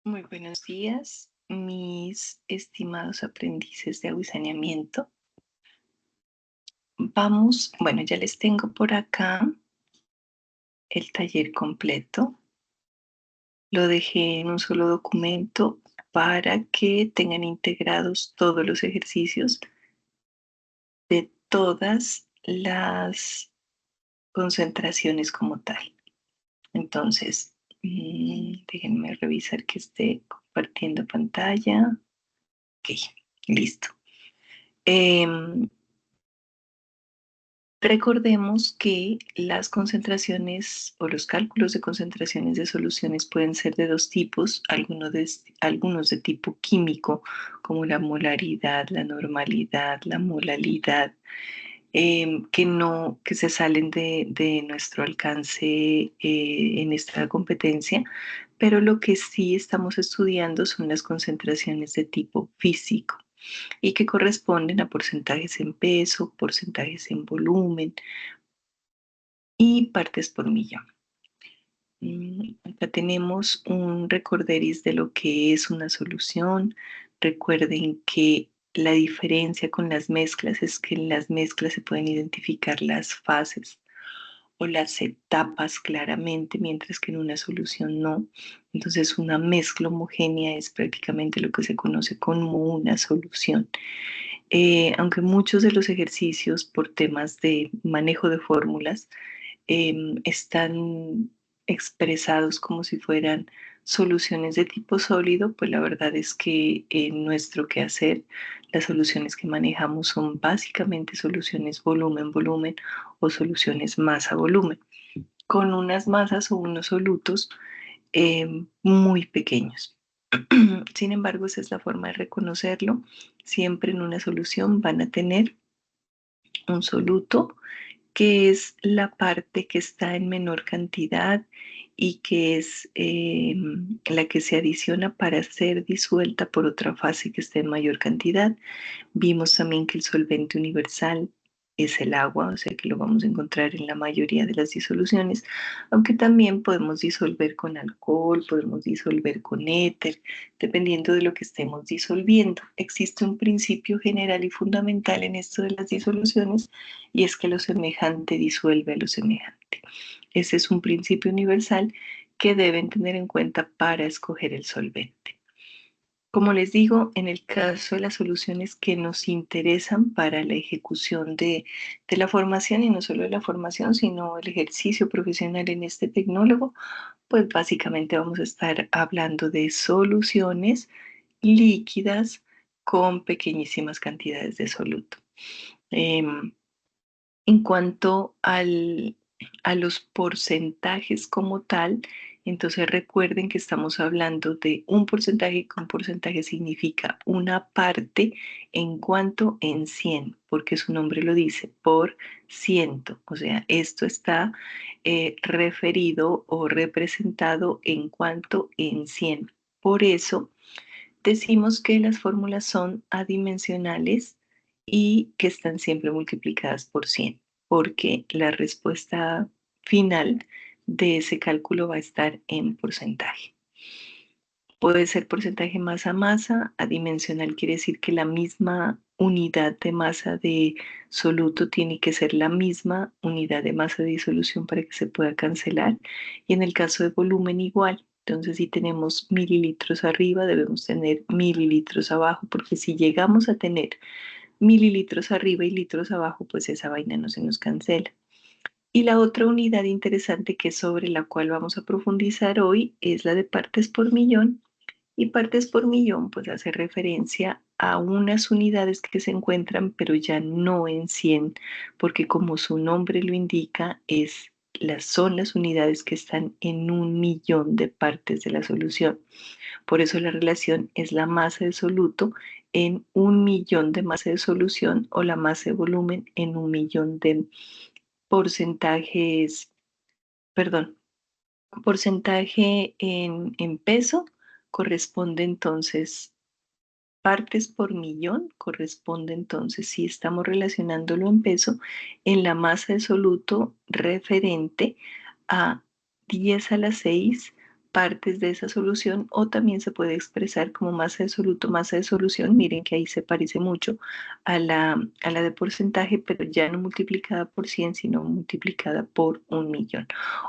Muy buenos días, mis estimados aprendices de aguisaneamiento. Bueno, ya les tengo por acá el taller completo. Lo dejé en un solo documento para que tengan integrados todos los ejercicios de todas las concentraciones como tal. Entonces, déjenme revisar que esté compartiendo pantalla. Ok, listo. Em, Recordemos que las concentraciones o los cálculos de concentraciones de soluciones pueden ser de dos tipos, algunos de tipo químico, como la molaridad, la normalidad, la molalidad, que se salen de nuestro alcance en esta competencia, pero lo que sí estamos estudiando son las concentraciones de tipo físico y que corresponden a porcentajes en peso, porcentajes en volumen y partes por millón. Acá tenemos un recorderis de lo que es una solución. Recuerden que la diferencia con las mezclas es que en las mezclas se pueden identificar las fases o las etapas claramente, mientras que en una solución no. Entonces, una mezcla homogénea es prácticamente lo que se conoce como una solución. Aunque muchos de los ejercicios por temas de manejo de fórmulas están expresados como si fueran soluciones de tipo sólido, pues la verdad es que en nuestro quehacer las soluciones que manejamos son básicamente soluciones volumen-volumen o soluciones masa-volumen, con unas masas o unos solutos muy pequeños. Sin embargo, esa es la forma de reconocerlo. Siempre en una solución van a tener un soluto, que es la parte que está en menor cantidad y que es la que se adiciona para ser disuelta por otra fase que esté en mayor cantidad. Vimos también que el solvente universal es el agua, o sea que lo vamos a encontrar en la mayoría de las disoluciones, aunque también podemos disolver con alcohol, podemos disolver con éter, dependiendo de lo que estemos disolviendo. Existe un principio general y fundamental en esto de las disoluciones y es que lo semejante disuelve a lo semejante. Ese es un principio universal que deben tener en cuenta para escoger el solvente. Como les digo, en el caso de las soluciones que nos interesan para la ejecución de la formación, y no solo de la formación, sino el ejercicio profesional en este tecnólogo, pues básicamente vamos a estar hablando de soluciones líquidas con pequeñísimas cantidades de soluto. En cuanto a los porcentajes como tal, entonces recuerden que estamos hablando de un porcentaje, que un porcentaje significa una parte en cuanto en 100, porque su nombre lo dice, por ciento. O sea, esto está referido o representado en cuanto en 100. Por eso decimos que las fórmulas son adimensionales y que están siempre multiplicadas por 100, porque la respuesta final de ese cálculo va a estar en porcentaje. Puede ser porcentaje masa a masa, adimensional quiere decir que la misma unidad de masa de soluto tiene que ser la misma unidad de masa de disolución para que se pueda cancelar. Y en el caso de volumen igual. Entonces, si tenemos mililitros arriba, debemos tener mililitros abajo, porque si llegamos a tener mililitros arriba y litros abajo, pues esa vaina no se nos cancela. Y la otra unidad interesante que es sobre la cual vamos a profundizar hoy es la de partes por millón. Y partes por millón, pues hace referencia a unas unidades que se encuentran, pero ya no en 100, porque como su nombre lo indica, son las unidades que están en 1.000.000 de partes de la solución. Por eso la relación es la masa de soluto en 1.000.000 de masa de solución o la masa de volumen en 1.000.000 de porcentajes, perdón, porcentaje en peso corresponde entonces, partes por millón corresponde entonces, si estamos relacionándolo en peso, en la masa de soluto referente a 10 a la 6 partes de esa solución, o también se puede expresar como masa de soluto, masa de solución. Miren que ahí se parece mucho a la de porcentaje, pero ya no multiplicada por 100, sino multiplicada por 1.000.000.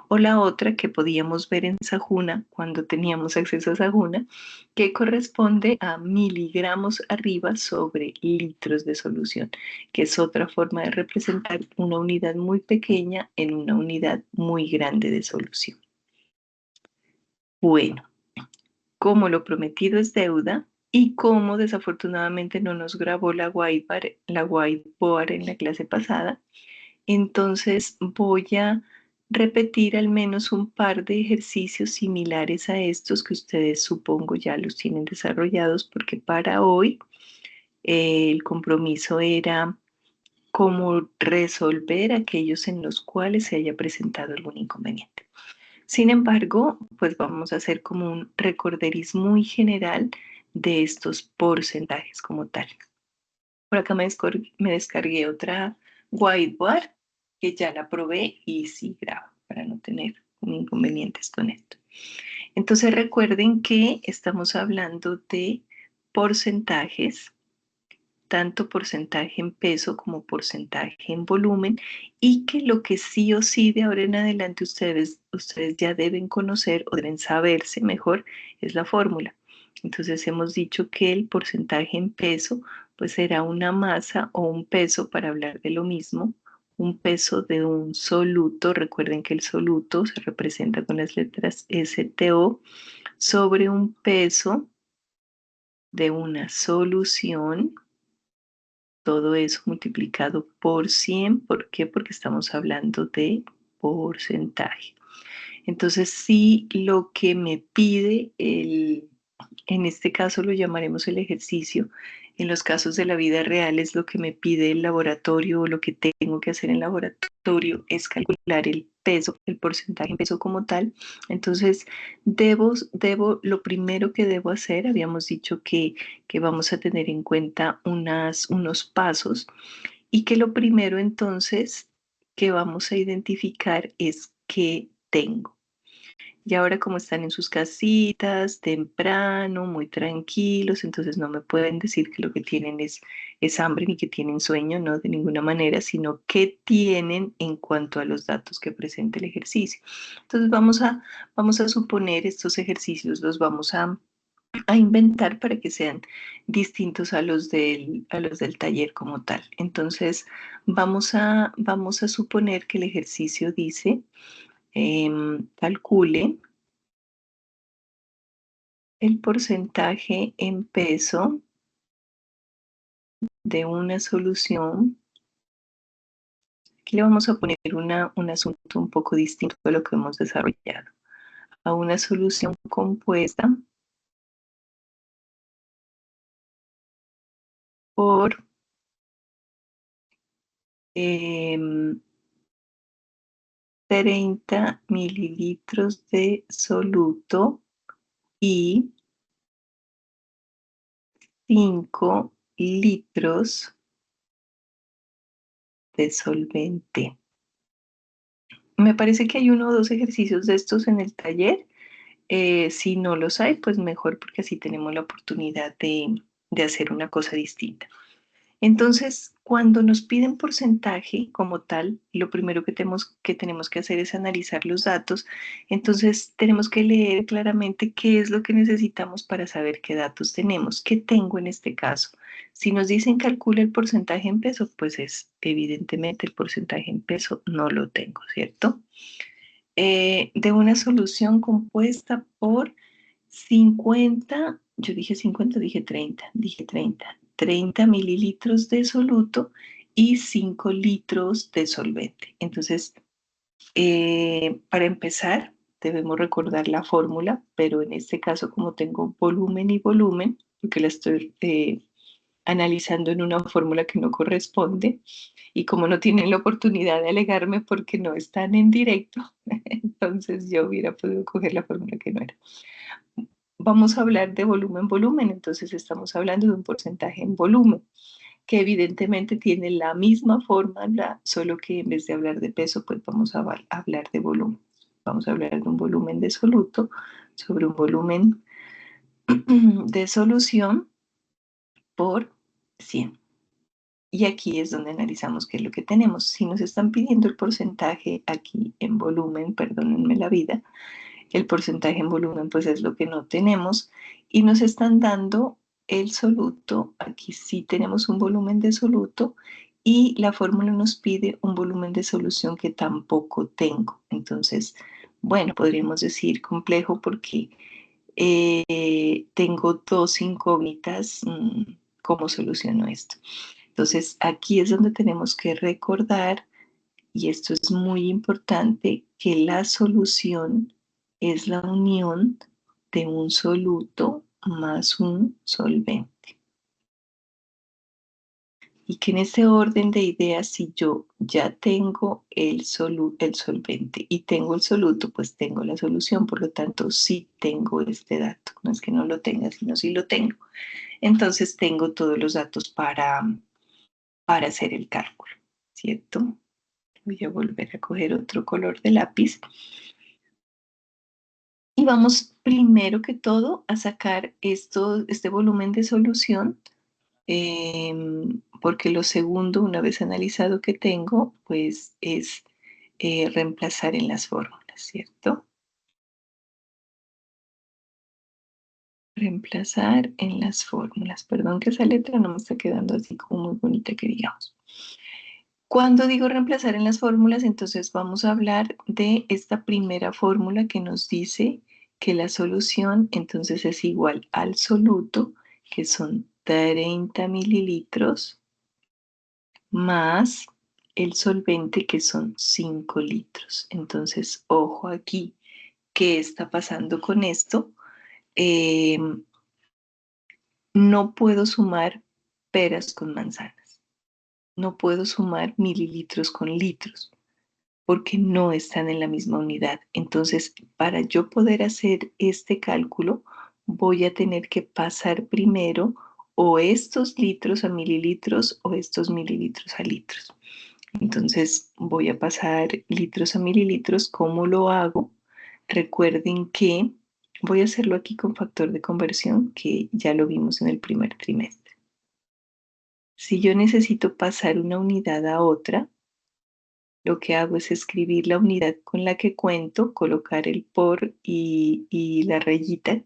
O la otra que podíamos ver en Sahuna, cuando teníamos acceso a Sahuna, que corresponde a miligramos arriba sobre litros de solución, que es otra forma de representar una unidad muy pequeña en una unidad muy grande de solución. Bueno, como lo prometido es deuda y como desafortunadamente no nos grabó la whiteboard en la clase pasada, entonces voy a repetir al menos un par de ejercicios similares a estos que ustedes supongo ya los tienen desarrollados, porque para hoy el compromiso era cómo resolver aquellos en los cuales se haya presentado algún inconveniente. Sin embargo, pues vamos a hacer como un recorderis muy general de estos porcentajes como tal. Por acá me descargué otra whiteboard que ya la probé y sí grabo para no tener inconvenientes con esto. Entonces recuerden que estamos hablando de porcentajes, tanto porcentaje en peso como porcentaje en volumen, y que lo que sí o sí de ahora en adelante ustedes ya deben conocer o deben saberse mejor es la fórmula. Entonces hemos dicho que el porcentaje en peso pues será una masa o un peso, para hablar de lo mismo, un peso de un soluto. Recuerden que el soluto se representa con las letras STO, sobre un peso de una solución, todo eso multiplicado por 100. ¿Por qué? Porque estamos hablando de porcentaje. Entonces, si lo que me pide en este caso lo llamaremos el ejercicio, en los casos de la vida real es lo que me pide el laboratorio, o lo que tengo que hacer en el laboratorio es calcular el peso, el porcentaje en peso como tal. Entonces, lo primero que debo hacer, habíamos dicho que vamos a tener en cuenta unos pasos, y que lo primero entonces que vamos a identificar es qué tengo. Y ahora, como están en sus casitas, temprano, muy tranquilos, entonces no me pueden decir que lo que tienen es hambre ni que tienen sueño, no, de ninguna manera, sino qué tienen en cuanto a los datos que presenta el ejercicio. Entonces vamos a suponer estos ejercicios, los vamos a inventar para que sean distintos a los del taller como tal. Entonces vamos a suponer que el ejercicio dice, calcule el porcentaje en peso de una solución. Aquí le vamos a poner un asunto un poco distinto de lo que hemos desarrollado. A una solución compuesta por 30 mililitros de soluto y 5 litros de solvente. Me parece que hay uno o dos ejercicios de estos en el taller. Si no los hay, pues mejor, porque así tenemos la oportunidad de hacer una cosa distinta. Entonces, cuando nos piden porcentaje como tal, lo primero que tenemos que hacer es analizar los datos. Entonces, tenemos que leer claramente qué es lo que necesitamos para saber qué datos tenemos. ¿Qué tengo en este caso? Si nos dicen calcula el porcentaje en peso, pues es evidentemente el porcentaje en peso no lo tengo, ¿cierto? De una solución compuesta por 50, yo dije 50, dije 30 mililitros de soluto y 5 litros de solvente. Entonces, para empezar, debemos recordar la fórmula, pero en este caso, como tengo volumen y volumen, porque la estoy analizando en una fórmula que no corresponde, y como no tienen la oportunidad de alegarme porque no están en directo, entonces yo hubiera podido coger la fórmula que no era. Vamos a hablar de volumen, entonces estamos hablando de un porcentaje en volumen, que evidentemente tiene la misma fórmula, solo que en vez de hablar de peso, pues vamos a hablar de volumen. vamos a hablar de un volumen de soluto sobre un volumen de solución por 100. Y aquí es donde analizamos qué es lo que tenemos. Si nos están pidiendo el porcentaje aquí en volumen, perdónenme la vida, el porcentaje en volumen pues es lo que no tenemos y nos están dando el soluto. Aquí sí tenemos un volumen de soluto y la fórmula nos pide un volumen de solución que tampoco tengo. Entonces, bueno, podríamos decir complejo porque tengo dos incógnitas. ¿Cómo soluciono esto? Entonces, aquí es donde tenemos que recordar, y esto es muy importante, que la solución es la unión de un soluto más un solvente. Y que en ese orden de ideas, si yo ya tengo el solvente y tengo el soluto, pues tengo la solución. Por lo tanto, sí tengo este dato. No es que no lo tenga, sino sí lo tengo. Entonces, tengo todos los datos para hacer el cálculo, ¿cierto? Voy a volver a coger otro color de lápiz. Y vamos primero que todo a sacar este volumen de solución, porque lo segundo, una vez analizado que tengo, pues es reemplazar en las fórmulas, ¿cierto? Reemplazar en las fórmulas. Perdón que esa letra no me está quedando así como muy bonita que digamos. Cuando digo reemplazar en las fórmulas, entonces vamos a hablar de esta primera fórmula que nos dice que la solución entonces es igual al soluto, que son 30 mililitros, más el solvente, que son 5 litros. Entonces, ojo aquí, ¿qué está pasando con esto? Eh, no puedo sumar peras con manzanas. No puedo sumar mililitros con litros, porque no están en la misma unidad. Entonces, para yo poder hacer este cálculo, voy a tener que pasar primero o estos litros a mililitros o estos mililitros a litros. Entonces, voy a pasar litros a mililitros. ¿Cómo lo hago? Recuerden que voy a hacerlo aquí con factor de conversión, que ya lo vimos en el primer trimestre. Si yo necesito pasar una unidad a otra, lo que hago es escribir la unidad con la que cuento, colocar el por y la rayita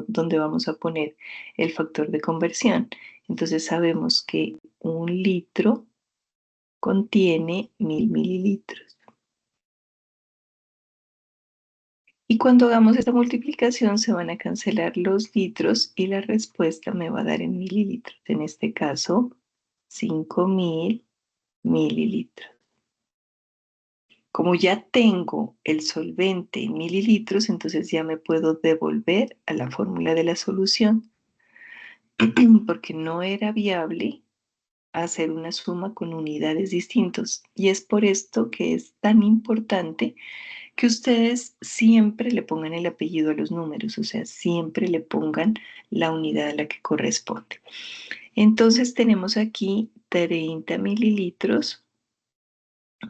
donde vamos a poner el factor de conversión. Entonces sabemos que un litro contiene 1000 mililitros. Y cuando hagamos esta multiplicación se van a cancelar los litros y la respuesta me va a dar en mililitros. En este caso, 5000 mililitros. Como ya tengo el solvente en mililitros, entonces ya me puedo devolver a la fórmula de la solución, porque no era viable hacer una suma con unidades distintas. Y es por esto que es tan importante que ustedes siempre le pongan el apellido a los números, o sea, siempre le pongan la unidad a la que corresponde. Entonces tenemos aquí 30 mililitros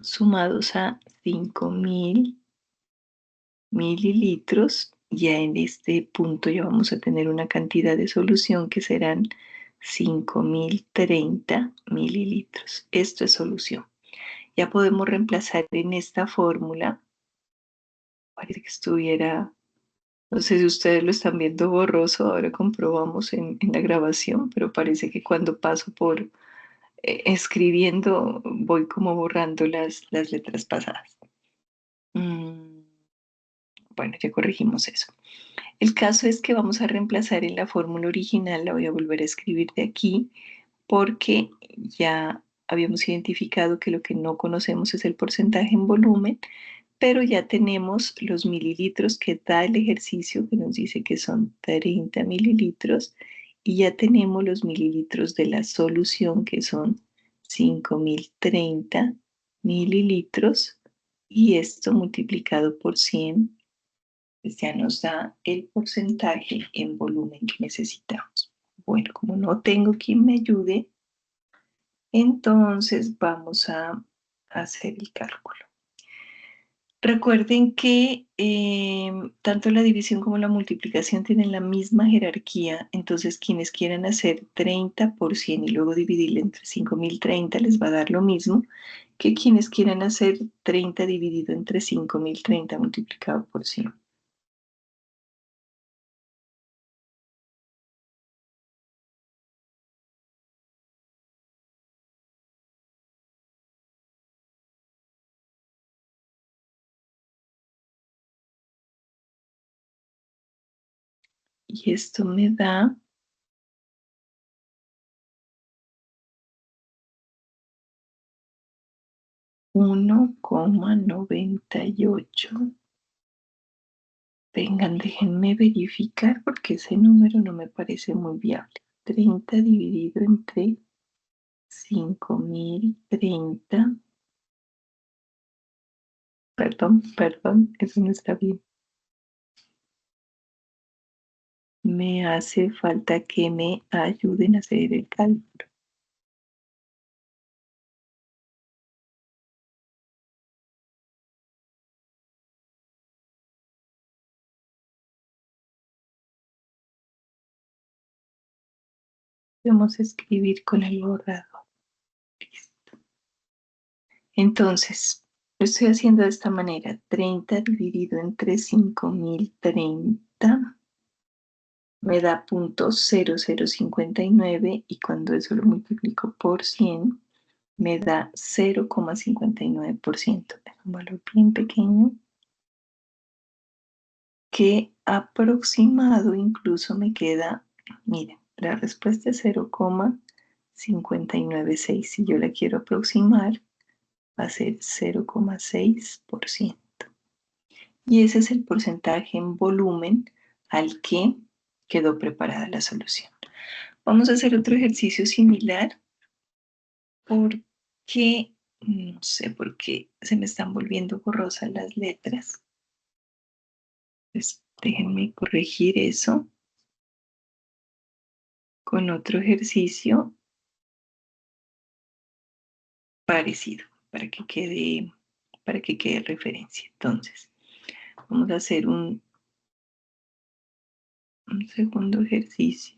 sumados a 5000 mililitros. Ya en este punto ya vamos a tener una cantidad de solución que serán 5030 mililitros. Esto es solución. Ya podemos reemplazar en esta fórmula. Parece que estuviera, no sé si ustedes lo están viendo borroso, ahora comprobamos en la grabación, pero parece que cuando paso por escribiendo voy como borrando las letras pasadas. Bueno, ya corregimos eso. El caso es que vamos a reemplazar en la fórmula original, la voy a volver a escribir de aquí, porque ya habíamos identificado que lo que no conocemos es el porcentaje en volumen, pero ya tenemos los mililitros que da el ejercicio, que nos dice que son 30 mililitros, y ya tenemos los mililitros de la solución, que son 5030 mililitros, y esto multiplicado por 100 pues ya nos da el porcentaje en volumen que necesitamos. Bueno, como no tengo quien me ayude, entonces vamos a hacer el cálculo. Recuerden que tanto la división como la multiplicación tienen la misma jerarquía, entonces quienes quieran hacer 30 por 100 y luego dividirlo entre 5030 les va a dar lo mismo que quienes quieran hacer 30 dividido entre 5030 multiplicado por 100. Y esto me da 1,98. Vengan, déjenme verificar porque ese número no me parece muy viable. 30 dividido entre 5030. Perdón, eso no está bien. Me hace falta que me ayuden a hacer el cálculo. Vamos a escribir con el borrador. Listo. Entonces, lo estoy haciendo de esta manera. 30 dividido entre 5030 me da 0,0059 y cuando eso lo multiplico por 100 me da 0,59%. Es un valor bien pequeño que aproximado incluso me queda, miren, la respuesta es 0,596. Si yo la quiero aproximar, va a ser 0,6%. Y ese es el porcentaje en volumen al que quedó preparada la solución. Vamos a hacer otro ejercicio similar porque, no sé por qué se me están volviendo borrosas las letras. Pues déjenme corregir eso con otro ejercicio parecido para que quede referencia. Entonces, vamos a hacer un segundo ejercicio.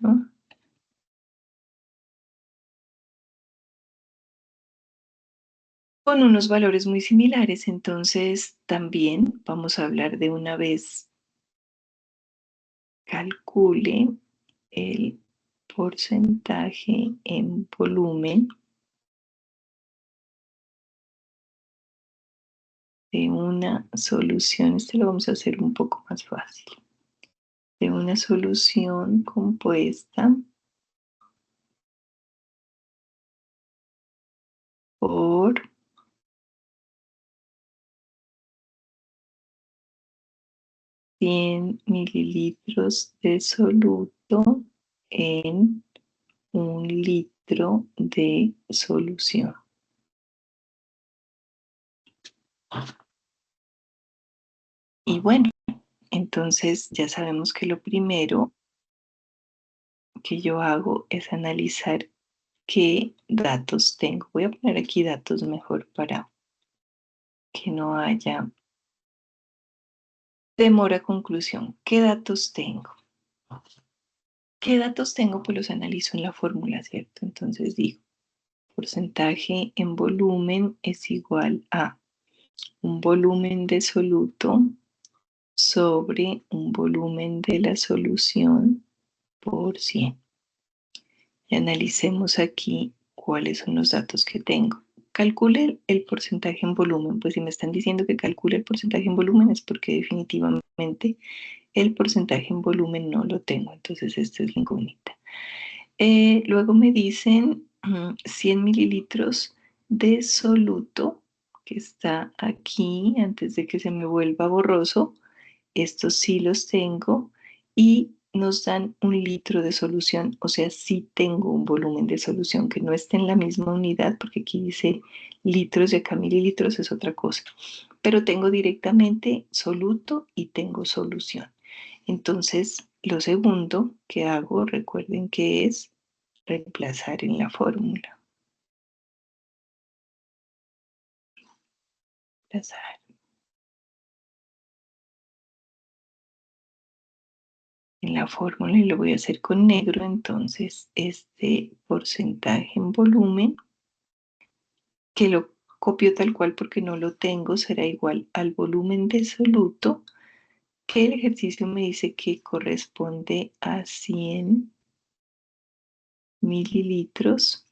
Con unos valores muy similares, entonces también vamos a hablar de una vez, calcule el porcentaje en volumen de una solución. Este lo vamos a hacer un poco más fácil. De una solución compuesta por 100 mililitros de soluto en 1 litro de solución. Y bueno, entonces ya sabemos que lo primero que yo hago es analizar qué datos tengo. Voy a poner aquí datos mejor para que no haya demora conclusión. ¿Qué datos tengo? ¿Qué datos tengo? Pues los analizo en la fórmula, ¿cierto? Entonces digo, porcentaje en volumen es igual a un volumen de soluto sobre un volumen de la solución por 100. Y analicemos aquí cuáles son los datos que tengo. Calcule el porcentaje en volumen. Pues si me están diciendo que calcule el porcentaje en volumen es porque definitivamente el porcentaje en volumen no lo tengo. Entonces esta es la incógnita. Luego me dicen 100 mililitros de soluto, que está aquí antes de que se me vuelva borroso. Estos sí los tengo y nos dan 1 litro de solución, o sea, sí tengo un volumen de solución que no está en la misma unidad, porque aquí dice litros y acá mililitros es otra cosa, pero tengo directamente soluto y tengo solución. Entonces, lo segundo que hago, recuerden que es reemplazar en la fórmula. Reemplazar. en la fórmula y lo voy a hacer con negro. Entonces, este porcentaje en volumen, que lo copio tal cual porque no lo tengo, será igual al volumen de soluto, que el ejercicio me dice que corresponde a 100 mililitros,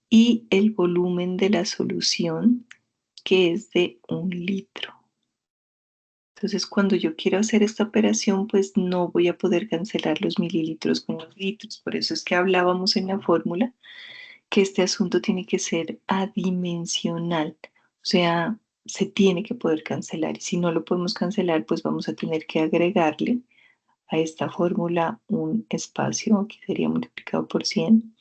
y el volumen de la solución, que es de 1 litro. Entonces, cuando yo quiero hacer esta operación, pues no voy a poder cancelar los mililitros con los litros. Por eso es que hablábamos en la fórmula que este asunto tiene que ser adimensional. O sea, se tiene que poder cancelar. Y si no lo podemos cancelar, pues vamos a tener que agregarle a esta fórmula un espacio, que sería multiplicado por 100,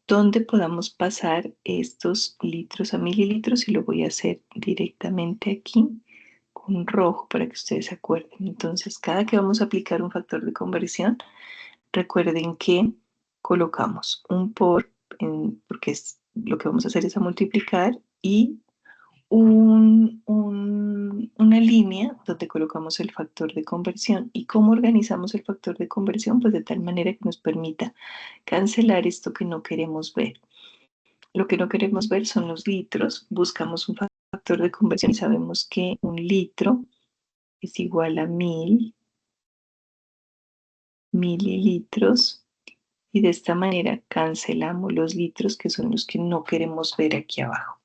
donde podamos pasar estos litros a mililitros, y lo voy a hacer directamente aquí con rojo para que ustedes se acuerden. Entonces, cada que vamos a aplicar un factor de conversión, recuerden que colocamos un por, porque lo que vamos a hacer es a multiplicar, y una línea donde colocamos el factor de conversión. ¿Y cómo organizamos el factor de conversión? Pues de tal manera que nos permita cancelar esto que no queremos ver. Lo que no queremos ver son los litros. Buscamos un factor de conversión y sabemos que 1 litro es igual a 1000 mililitros, y de esta manera cancelamos los litros, que son los que no queremos ver aquí abajo.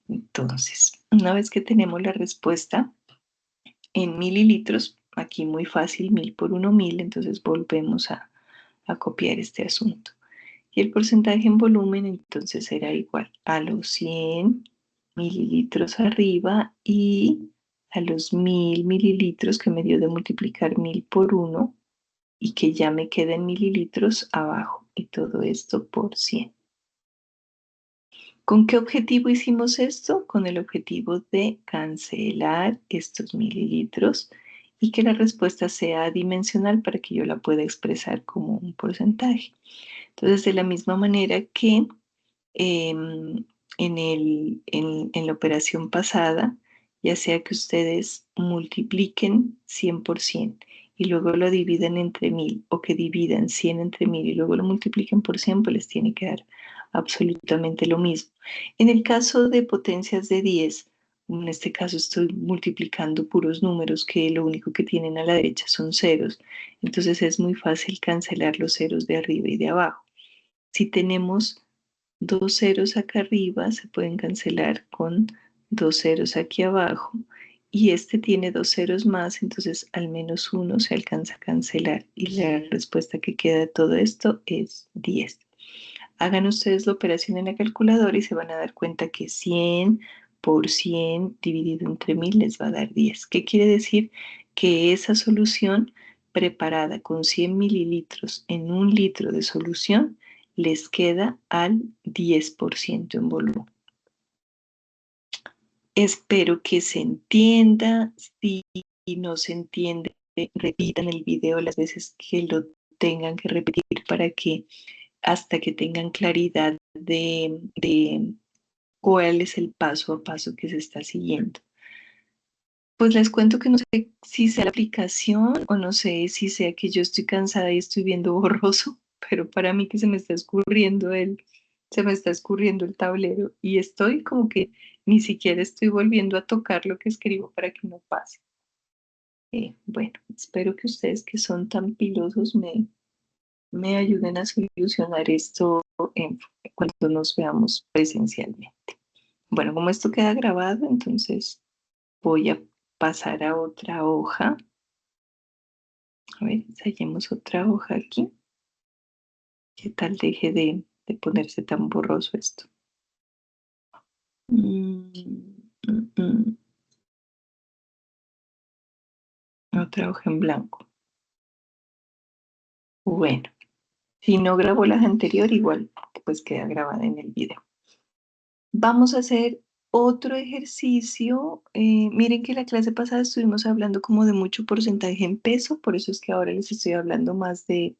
Entonces, una vez que tenemos la respuesta en mililitros, aquí muy fácil, 1000 por 1000, entonces volvemos a copiar este asunto. Y el porcentaje en volumen entonces será igual a los 100 mililitros arriba y a los 1000 mililitros que me dio de multiplicar 1000 por 1, y que ya me queden mililitros abajo, y todo esto por 100. ¿Con qué objetivo hicimos esto? Con el objetivo de cancelar estos mililitros y que la respuesta sea adimensional para que yo la pueda expresar como un porcentaje. Entonces, de la misma manera que en la operación pasada, ya sea que ustedes multipliquen 100 por 100 y luego lo dividen entre 1000, o que dividan 100 entre 1000 y luego lo multipliquen por 100, pues les tiene que dar absolutamente lo mismo. En el caso de potencias de 10, en este caso estoy multiplicando puros números que lo único que tienen a la derecha son ceros, entonces es muy fácil cancelar los ceros de arriba y de abajo. Si tenemos dos ceros acá arriba, se pueden cancelar con dos ceros aquí abajo, y este tiene dos ceros más, entonces al menos uno se alcanza a cancelar, y la respuesta que queda de todo esto es 10. Hagan ustedes la operación en la calculadora y se van a dar cuenta que 100 por 100 dividido entre 1000 les va a dar 10. ¿Qué quiere decir? Que esa solución preparada con 100 mililitros en 1 litro de solución les queda al 10% en volumen. Espero que se entienda. Si no se entiende, repitan el video las veces que lo tengan que repetir, para que hasta que tengan claridad de cuál es el paso a paso que se está siguiendo. Pues les cuento que no sé si sea la aplicación, o no sé si sea que yo estoy cansada y estoy viendo borroso, pero para mí que se me está escurriendo el tablero, y estoy como que ni siquiera estoy volviendo a tocar lo que escribo para que no pase. Bueno, espero que ustedes, que son tan pilosos, me ayuden a solucionar esto cuando nos veamos presencialmente. Bueno, como esto queda grabado, entonces voy a pasar a otra hoja. A ver, ensayemos otra hoja aquí. ¿Qué tal deje de ponerse tan borroso esto? Mm, mm, mm. Otra hoja en blanco. Bueno, si no grabó las anterior, igual pues queda grabada en el video. Vamos a hacer otro ejercicio. Miren que la clase pasada estuvimos hablando como de mucho porcentaje en peso, por eso es que ahora les estoy hablando más de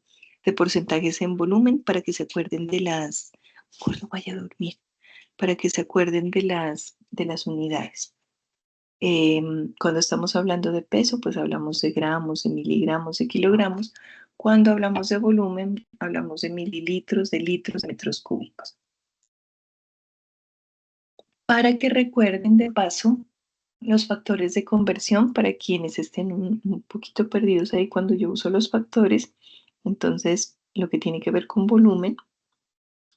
porcentajes en volumen, para que se acuerden de las, cuando vaya a dormir, para que se acuerden de las unidades. Cuando estamos hablando de peso, pues hablamos de gramos, de miligramos, de kilogramos. Cuando hablamos de volumen, hablamos de mililitros, de litros, de metros cúbicos. Para que recuerden de paso los factores de conversión para quienes estén un poquito perdidos ahí cuando yo uso los factores. Entonces, lo que tiene que ver con volumen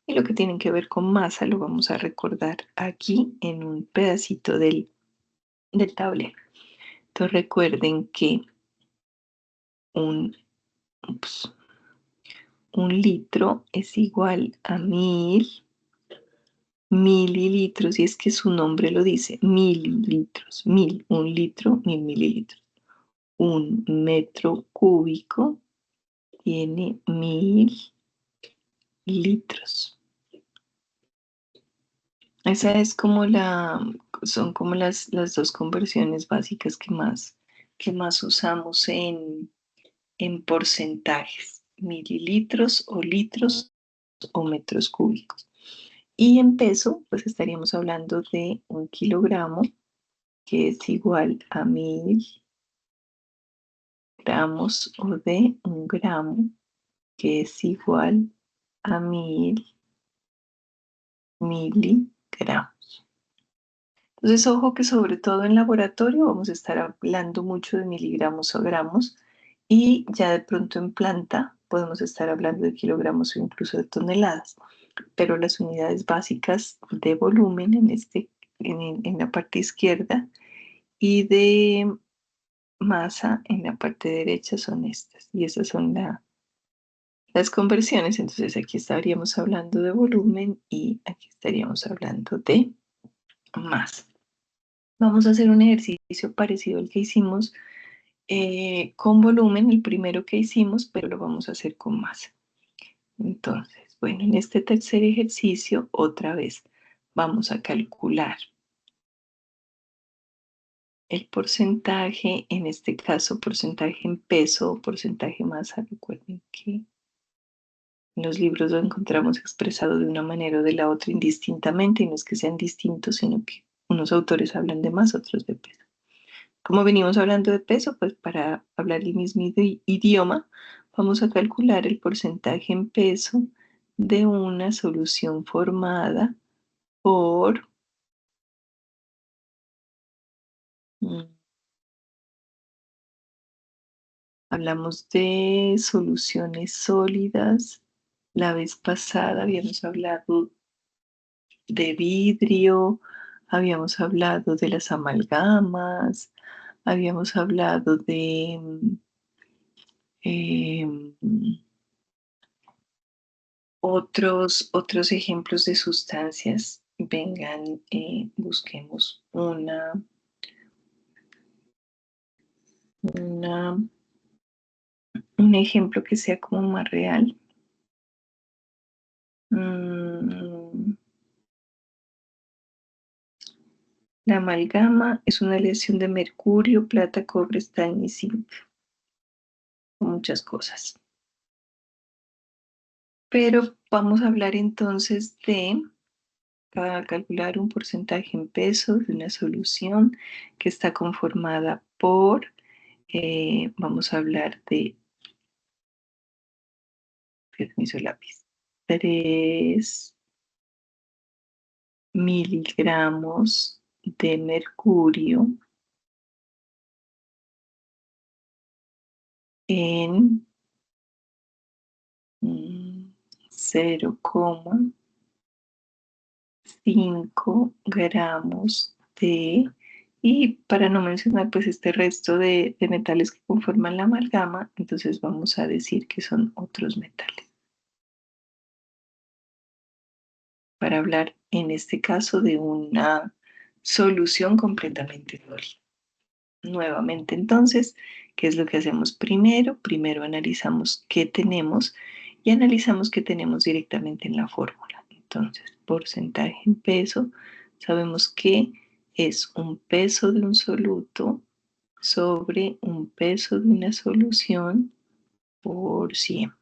y lo que tiene que ver con masa lo vamos a recordar aquí en un pedacito del tablero. Entonces, recuerden que un, ups, un litro es igual a 1000 mililitros, y es que su nombre lo dice, mililitros, un litro, 1000 mililitros. Un metro cúbico tiene 1000 litros. Esa es como son como las dos conversiones básicas que más usamos en porcentajes, mililitros o litros o metros cúbicos. Y en peso, pues estaríamos hablando de 1 kilogramo, que es igual a 1000 gramos, o de 1 gramo, que es igual a 1000 miligramos. Entonces, ojo que sobre todo en laboratorio vamos a estar hablando mucho de miligramos o gramos, y ya de pronto en planta podemos estar hablando de kilogramos o incluso de toneladas, pero las unidades básicas de volumen en la parte izquierda y de masa en la parte derecha son estas, y esas son las conversiones. Entonces aquí estaríamos hablando de volumen y aquí estaríamos hablando de masa. Vamos a hacer un ejercicio parecido al que hicimos con volumen, el primero que hicimos, pero lo vamos a hacer con masa. Entonces, bueno, en este tercer ejercicio, otra vez, vamos a calcular el porcentaje, en este caso, porcentaje en peso o porcentaje masa. Recuerden que en los libros lo encontramos expresado de una manera o de la otra indistintamente, y no es que sean distintos, sino que unos autores hablan de más, otros de peso. Como venimos hablando de peso, pues para hablar el mismo idioma, vamos a calcular el porcentaje en peso de una solución formada por, mm, hablamos de soluciones sólidas. La vez pasada habíamos hablado de vidrio, habíamos hablado de las amalgamas, habíamos hablado de em, otros ejemplos de sustancias. Vengan, busquemos una, un ejemplo que sea como más real. Mm, La amalgama es una aleación de mercurio, plata, cobre, estaño y zinc, muchas cosas. Pero vamos a hablar entonces para calcular un porcentaje en pesos de una solución que está conformada por, vamos a hablar de, permiso lápiz, 3 miligramos de mercurio en 0,5 gramos y para no mencionar pues este resto de metales que conforman la amalgama, entonces vamos a decir que son otros metales. Para hablar en este caso de una solución completamente sólida. Nuevamente entonces, ¿qué es lo que hacemos primero? Primero analizamos qué tenemos y analizamos qué tenemos directamente en la fórmula. Entonces, porcentaje en peso, sabemos que es un peso de un soluto sobre un peso de una solución por 100.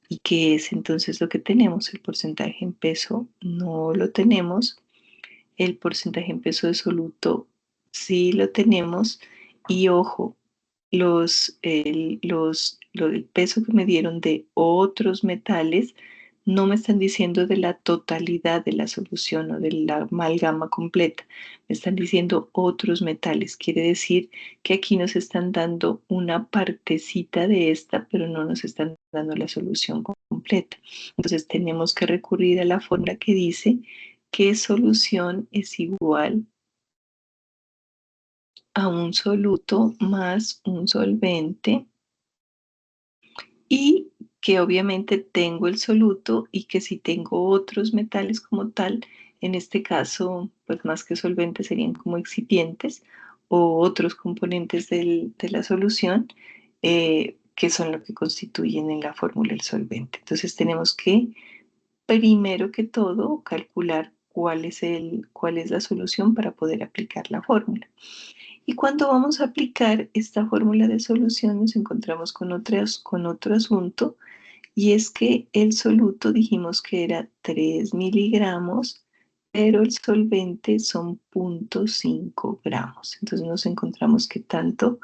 ¿Y qué es entonces lo que tenemos? El porcentaje en peso no lo tenemos. El porcentaje en peso de soluto sí lo tenemos y ojo, el peso que me dieron de otros metales no me están diciendo de la totalidad de la solución o de la amalgama completa, me están diciendo otros metales. Quiere decir que aquí nos están dando una partecita de esta, pero no nos están dando la solución completa. Entonces tenemos que recurrir a la fórmula que dice que solución es igual a un soluto más un solvente y que obviamente tengo el soluto y que si tengo otros metales como tal, en este caso, pues más que solventes serían como excipientes o otros componentes de la solución, que son lo que constituyen en la fórmula el solvente. Entonces tenemos que, primero que todo, calcular cuál es la solución para poder aplicar la fórmula. Y cuando vamos a aplicar esta fórmula de solución nos encontramos con otro asunto y es que el soluto dijimos que era 3 miligramos, pero el solvente son 0,5 gramos. Entonces nos encontramos que tanto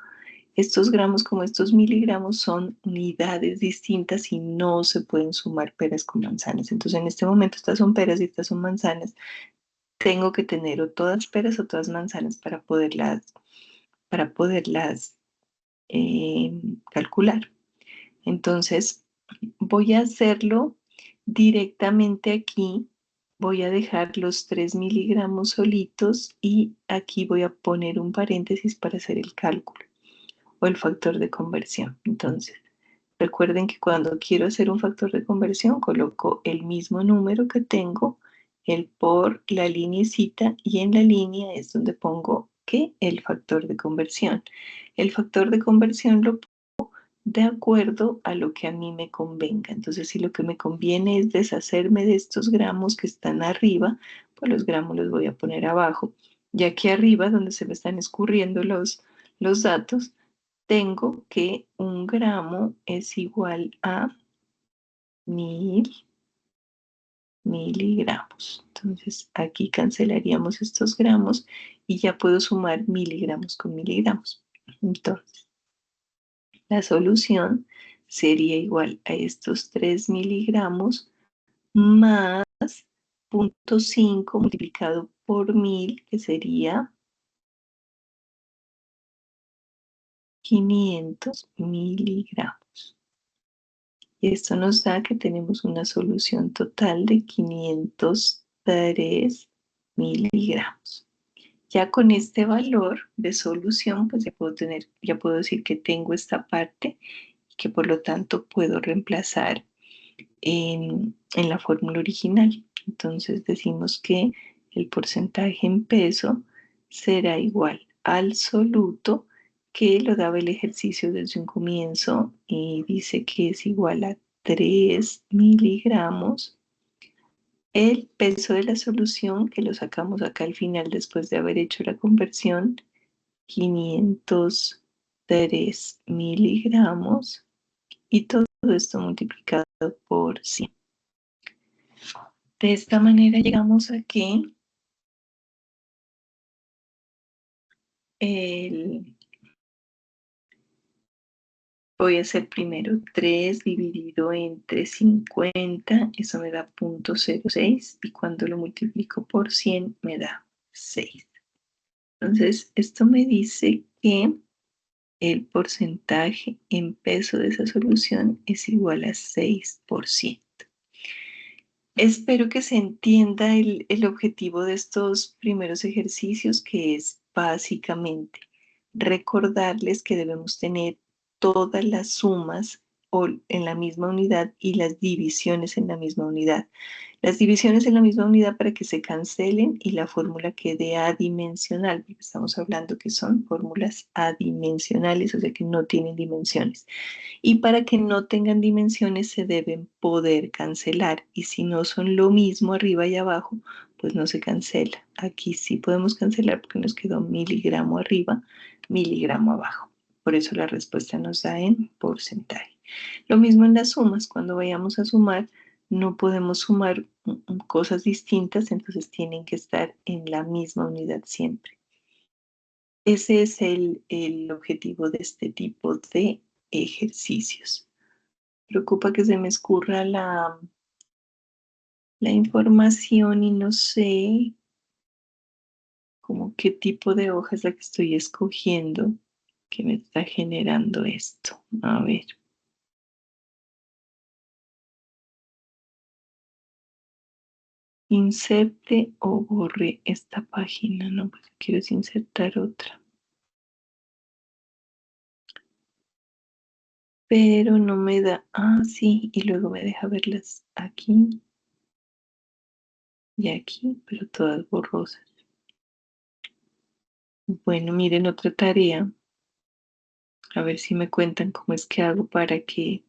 estos gramos como estos miligramos son unidades distintas y no se pueden sumar peras con manzanas. Entonces en este momento estas son peras y estas son manzanas. Tengo que tener o todas peras o todas manzanas para poderlas calcular. Entonces, voy a hacerlo directamente aquí. Voy a dejar los 3 miligramos solitos y aquí voy a poner un paréntesis para hacer el cálculo o el factor de conversión. Entonces, recuerden que cuando quiero hacer un factor de conversión, coloco el mismo número que tengo, el por la lineecita y en la línea es donde pongo que el factor de conversión. El factor de conversión lo pongo de acuerdo a lo que a mí me convenga. Entonces, si lo que me conviene es deshacerme de estos gramos que están arriba, pues los gramos los voy a poner abajo. Y aquí arriba, donde se me están escurriendo los datos, tengo que un gramo es igual a 1000 miligramos. Entonces aquí cancelaríamos estos gramos y ya puedo sumar miligramos con miligramos. Entonces la solución sería igual a estos 3 miligramos más 0,5 multiplicado por 1000, que sería 500 miligramos. Y esto nos da que tenemos una solución total de 503 miligramos. Ya con este valor de solución, pues ya puedo decir que tengo esta parte y que por lo tanto puedo reemplazar en la fórmula original. Entonces decimos que el porcentaje en peso será igual al soluto, que lo daba el ejercicio desde un comienzo y dice que es igual a 3 miligramos. El peso de la solución, que lo sacamos acá al final después de haber hecho la conversión, 503 miligramos, y todo esto multiplicado por 100. De esta manera llegamos a que voy a hacer primero 3 dividido entre 50, eso me da 0,06 y cuando lo multiplico por 100 me da 6. Entonces, esto me dice que el porcentaje en peso de esa solución es igual a 6%. Espero que se entienda el objetivo de estos primeros ejercicios, que es básicamente recordarles que debemos tener todas las sumas en la misma unidad y las divisiones en la misma unidad. Las divisiones en la misma unidad para que se cancelen y la fórmula quede adimensional, porque estamos hablando que son fórmulas adimensionales, o sea que no tienen dimensiones. Y para que no tengan dimensiones se deben poder cancelar. Y si no son lo mismo arriba y abajo, pues no se cancela. Aquí sí podemos cancelar porque nos quedó miligramo arriba, miligramo abajo. Por eso la respuesta nos da en porcentaje. Lo mismo en las sumas. Cuando vayamos a sumar, no podemos sumar cosas distintas, entonces tienen que estar en la misma unidad siempre. ese es el objetivo de este tipo de ejercicios. Preocupa que se me escurra la información y no sé como qué tipo de hoja es la que estoy escogiendo que me está generando esto. A ver. Inserte o borre esta página. No, pues quiero insertar otra. Pero no me da. Ah, sí, y luego me deja verlas aquí y aquí, pero todas borrosas. Bueno, miren otra tarea. A ver si me cuentan cómo es que hago para que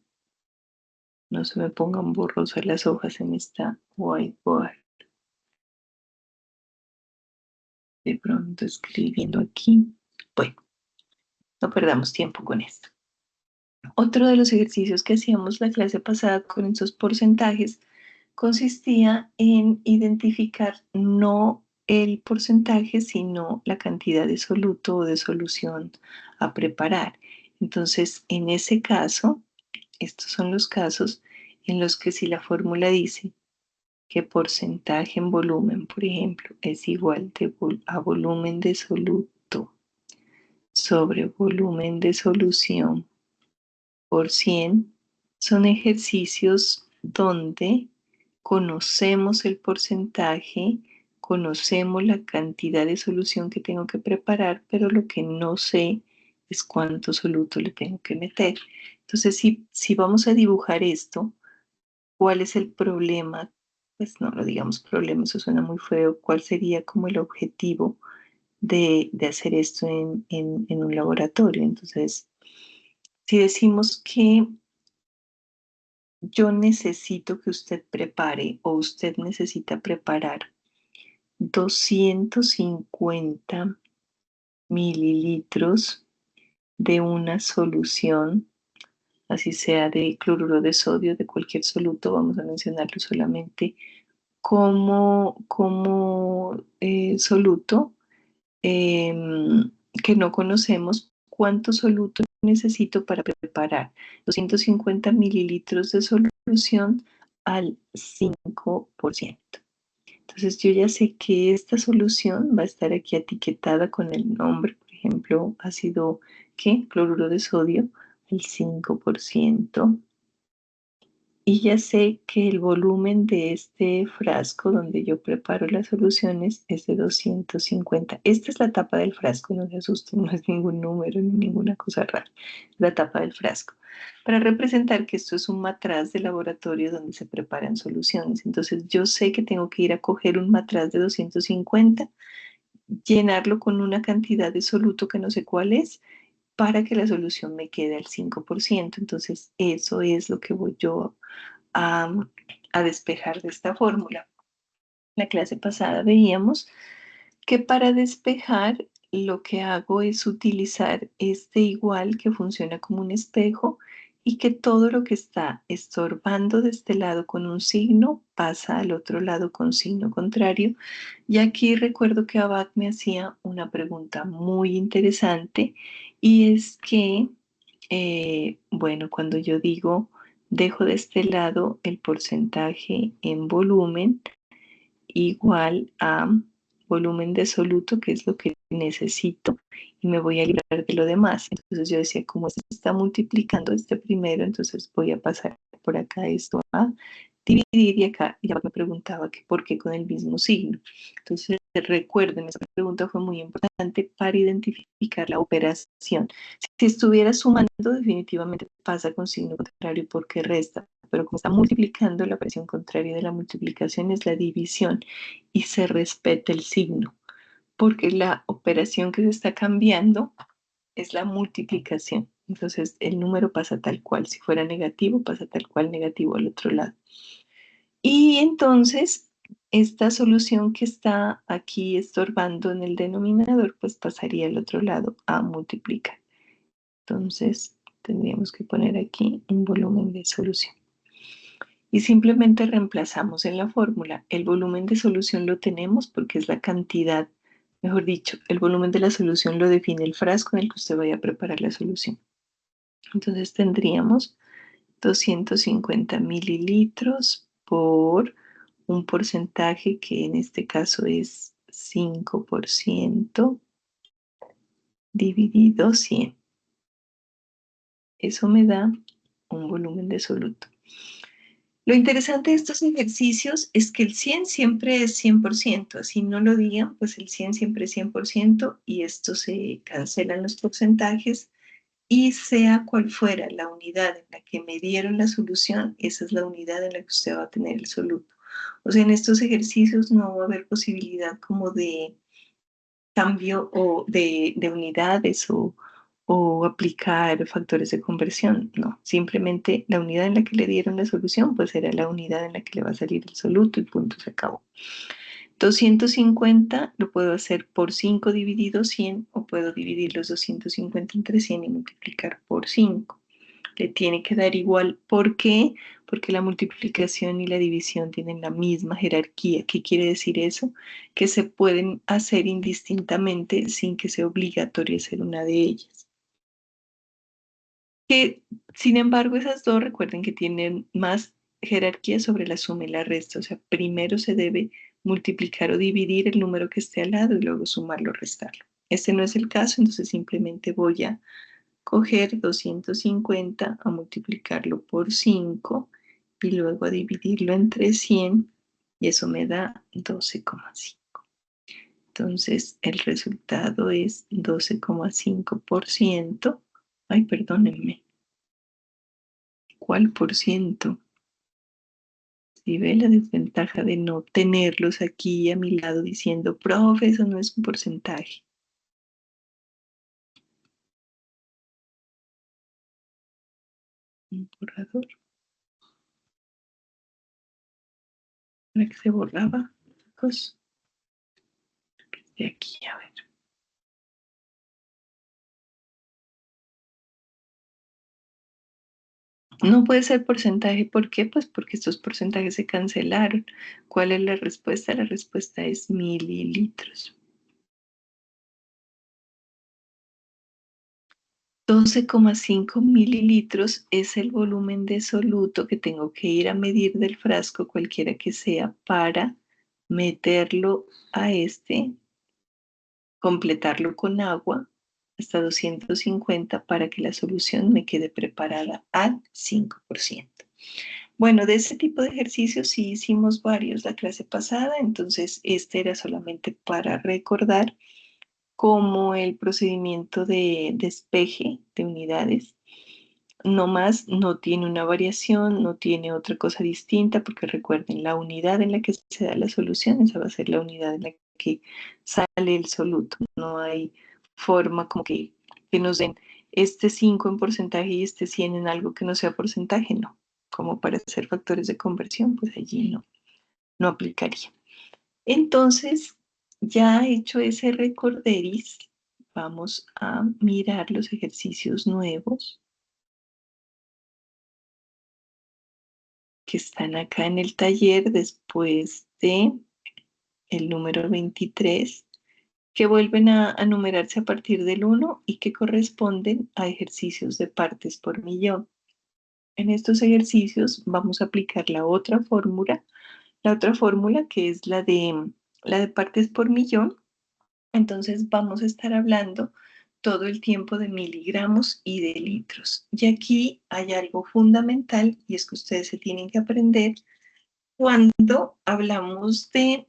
no se me pongan borrosas las hojas en esta whiteboard. De pronto escribiendo aquí. Bueno, no perdamos tiempo con esto. Otro de los ejercicios que hacíamos la clase pasada con esos porcentajes consistía en identificar no el porcentaje, sino la cantidad de soluto o de solución a preparar. Entonces, en ese caso, estos son los casos en los que si la fórmula dice que porcentaje en volumen, por ejemplo, es igual a volumen de soluto sobre volumen de solución por 100, son ejercicios donde conocemos el porcentaje, conocemos la cantidad de solución que tengo que preparar, pero lo que no sé es cuánto soluto le tengo que meter. Entonces, si vamos a dibujar esto, ¿cuál es el problema? Pues no lo digamos problema, eso suena muy feo. ¿Cuál sería como el objetivo de hacer esto en un laboratorio? Entonces, si decimos que yo necesito que usted prepare o usted necesita preparar 250 mililitros de una solución, así sea de cloruro de sodio, de cualquier soluto, vamos a mencionarlo solamente como soluto, que no conocemos. ¿Cuánto soluto necesito para preparar 250 mililitros de solución al 5%? Entonces yo ya sé que esta solución va a estar aquí etiquetada con el nombre, por ejemplo, ácido, ¿qué? Cloruro de sodio, el 5%. Y ya sé que el volumen de este frasco donde yo preparo las soluciones es de 250. Esta es la tapa del frasco, no se asusten, no es ningún número ni ninguna cosa rara. Es la tapa del frasco. Para representar que esto es un matraz de laboratorio donde se preparan soluciones. Entonces yo sé que tengo que ir a coger un matraz de 250, llenarlo con una cantidad de soluto que no sé cuál es, para que la solución me quede al 5%. Entonces eso es lo que voy yo a, a despejar de esta fórmula. La clase pasada veíamos que para despejar lo que hago es utilizar este igual que funciona como un espejo y que todo lo que está estorbando de este lado con un signo pasa al otro lado con signo contrario. Y aquí recuerdo que Abad me hacía una pregunta muy interesante y es que, bueno, cuando yo digo dejo de este lado el porcentaje en volumen igual a volumen de soluto, que es lo que necesito, y me voy a librar de lo demás. Entonces yo decía, como se está multiplicando este primero, entonces voy a pasar por acá esto a dividir y acá ya me preguntaba que por qué con el mismo signo. Entonces recuerden, esa pregunta fue muy importante para identificar la operación. Si estuviera sumando, definitivamente pasa con signo contrario porque resta, pero como está multiplicando, la operación contraria de la multiplicación es la división y se respeta el signo, porque la operación que se está cambiando es la multiplicación. Entonces el número pasa tal cual. Si fuera negativo, pasa tal cual negativo al otro lado. Y entonces esta solución que está aquí estorbando en el denominador, pues pasaría al otro lado a multiplicar. Entonces tendríamos que poner aquí un volumen de solución. Y simplemente reemplazamos en la fórmula. El volumen de solución lo tenemos porque es la cantidad Mejor dicho, el volumen de la solución lo define el frasco en el que usted vaya a preparar la solución. Entonces tendríamos 250 mililitros por un porcentaje que en este caso es 5% dividido 100. Eso me da un volumen de soluto. Lo interesante de estos ejercicios es que el 100 siempre es 100%, así no lo digan, pues el 100 siempre es 100% y esto se cancelan los porcentajes y sea cual fuera la unidad en la que me dieron la solución, esa es la unidad en la que usted va a tener el soluto. O sea, en estos ejercicios no va a haber posibilidad como de cambio o de unidades o aplicar factores de conversión. No, simplemente la unidad en la que le dieron la solución, pues era la unidad en la que le va a salir el soluto y punto, se acabó. 250 lo puedo hacer por 5 dividido 100 o puedo dividir los 250 entre 100 y multiplicar por 5. Le tiene que dar igual. ¿Por qué? Porque la multiplicación y la división tienen la misma jerarquía. ¿Qué quiere decir eso? Que se pueden hacer indistintamente sin que sea obligatorio hacer una de ellas. Que, sin embargo, esas dos recuerden que tienen más jerarquía sobre la suma y la resta. O sea, primero se debe multiplicar o dividir el número que esté al lado y luego sumarlo o restarlo. Este no es el caso, entonces simplemente voy a coger 250 a multiplicarlo por 5 y luego a dividirlo entre 100 y eso me da 12,5. Entonces el resultado es 12,5%. Ay, perdónenme. ¿Cuál por ciento? Si ve la desventaja de no tenerlos aquí a mi lado diciendo, profe, eso no es un porcentaje. Un borrador. ¿Para que se borraba? Pues de aquí, a ver. No puede ser porcentaje, ¿por qué? Pues porque estos porcentajes se cancelaron. ¿Cuál es la respuesta? La respuesta es mililitros. 12,5 mililitros es el volumen de soluto que tengo que ir a medir del frasco, cualquiera que sea, para meterlo a completarlo con agua hasta 250 para que la solución me quede preparada al 5%. Bueno, de ese tipo de ejercicios sí hicimos varios la clase pasada, entonces este era solamente para recordar cómo el procedimiento de despeje de unidades no más, no tiene una variación, no tiene otra cosa distinta, porque recuerden, la unidad en la que se da la solución, esa va a ser la unidad en la que sale el soluto. No hay forma como que nos den este 5 en porcentaje y este 100 en algo que no sea porcentaje, no. Como para hacer factores de conversión, pues allí no aplicaría. Entonces, ya hecho ese recorderis, vamos a mirar los ejercicios nuevos que están acá en el taller después de el número 23, que vuelven a numerarse a partir del 1 y que corresponden a ejercicios de partes por millón. En estos ejercicios vamos a aplicar la otra fórmula que es la de partes por millón. Entonces vamos a estar hablando todo el tiempo de miligramos y de litros. Y aquí hay algo fundamental y es que ustedes se tienen que aprender cuando hablamos de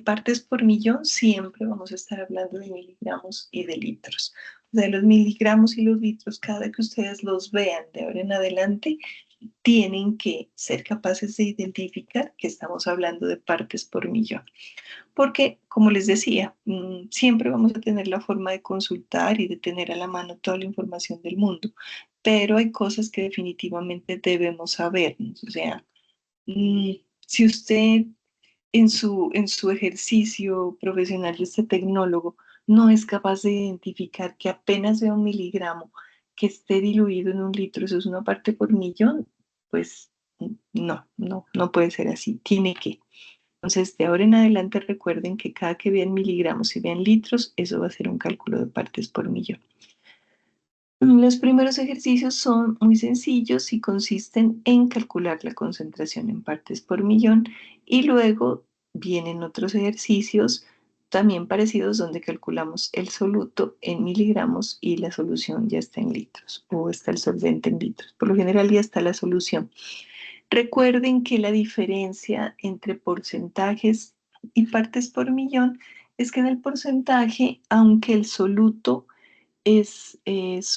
partes por millón, siempre vamos a estar hablando de miligramos y de litros. O sea, los miligramos y los litros, cada que ustedes los vean de ahora en adelante, tienen que ser capaces de identificar que estamos hablando de partes por millón. Porque, como les decía, siempre vamos a tener la forma de consultar y de tener a la mano toda la información del mundo, pero hay cosas que definitivamente debemos sabernos. O sea, si usted en su ejercicio profesional de este tecnólogo no es capaz de identificar que apenas vea un miligramo que esté diluido en un litro, eso es una parte por millón, pues no puede ser así, tiene que. Entonces, de ahora en adelante recuerden que cada que vean miligramos y vean litros, eso va a ser un cálculo de partes por millón. Los primeros ejercicios son muy sencillos y consisten en calcular la concentración en partes por millón y luego vienen otros ejercicios también parecidos donde calculamos el soluto en miligramos y la solución ya está en litros o está el solvente en litros. Por lo general ya está la solución. Recuerden que la diferencia entre porcentajes y partes por millón es que en el porcentaje, aunque el soluto es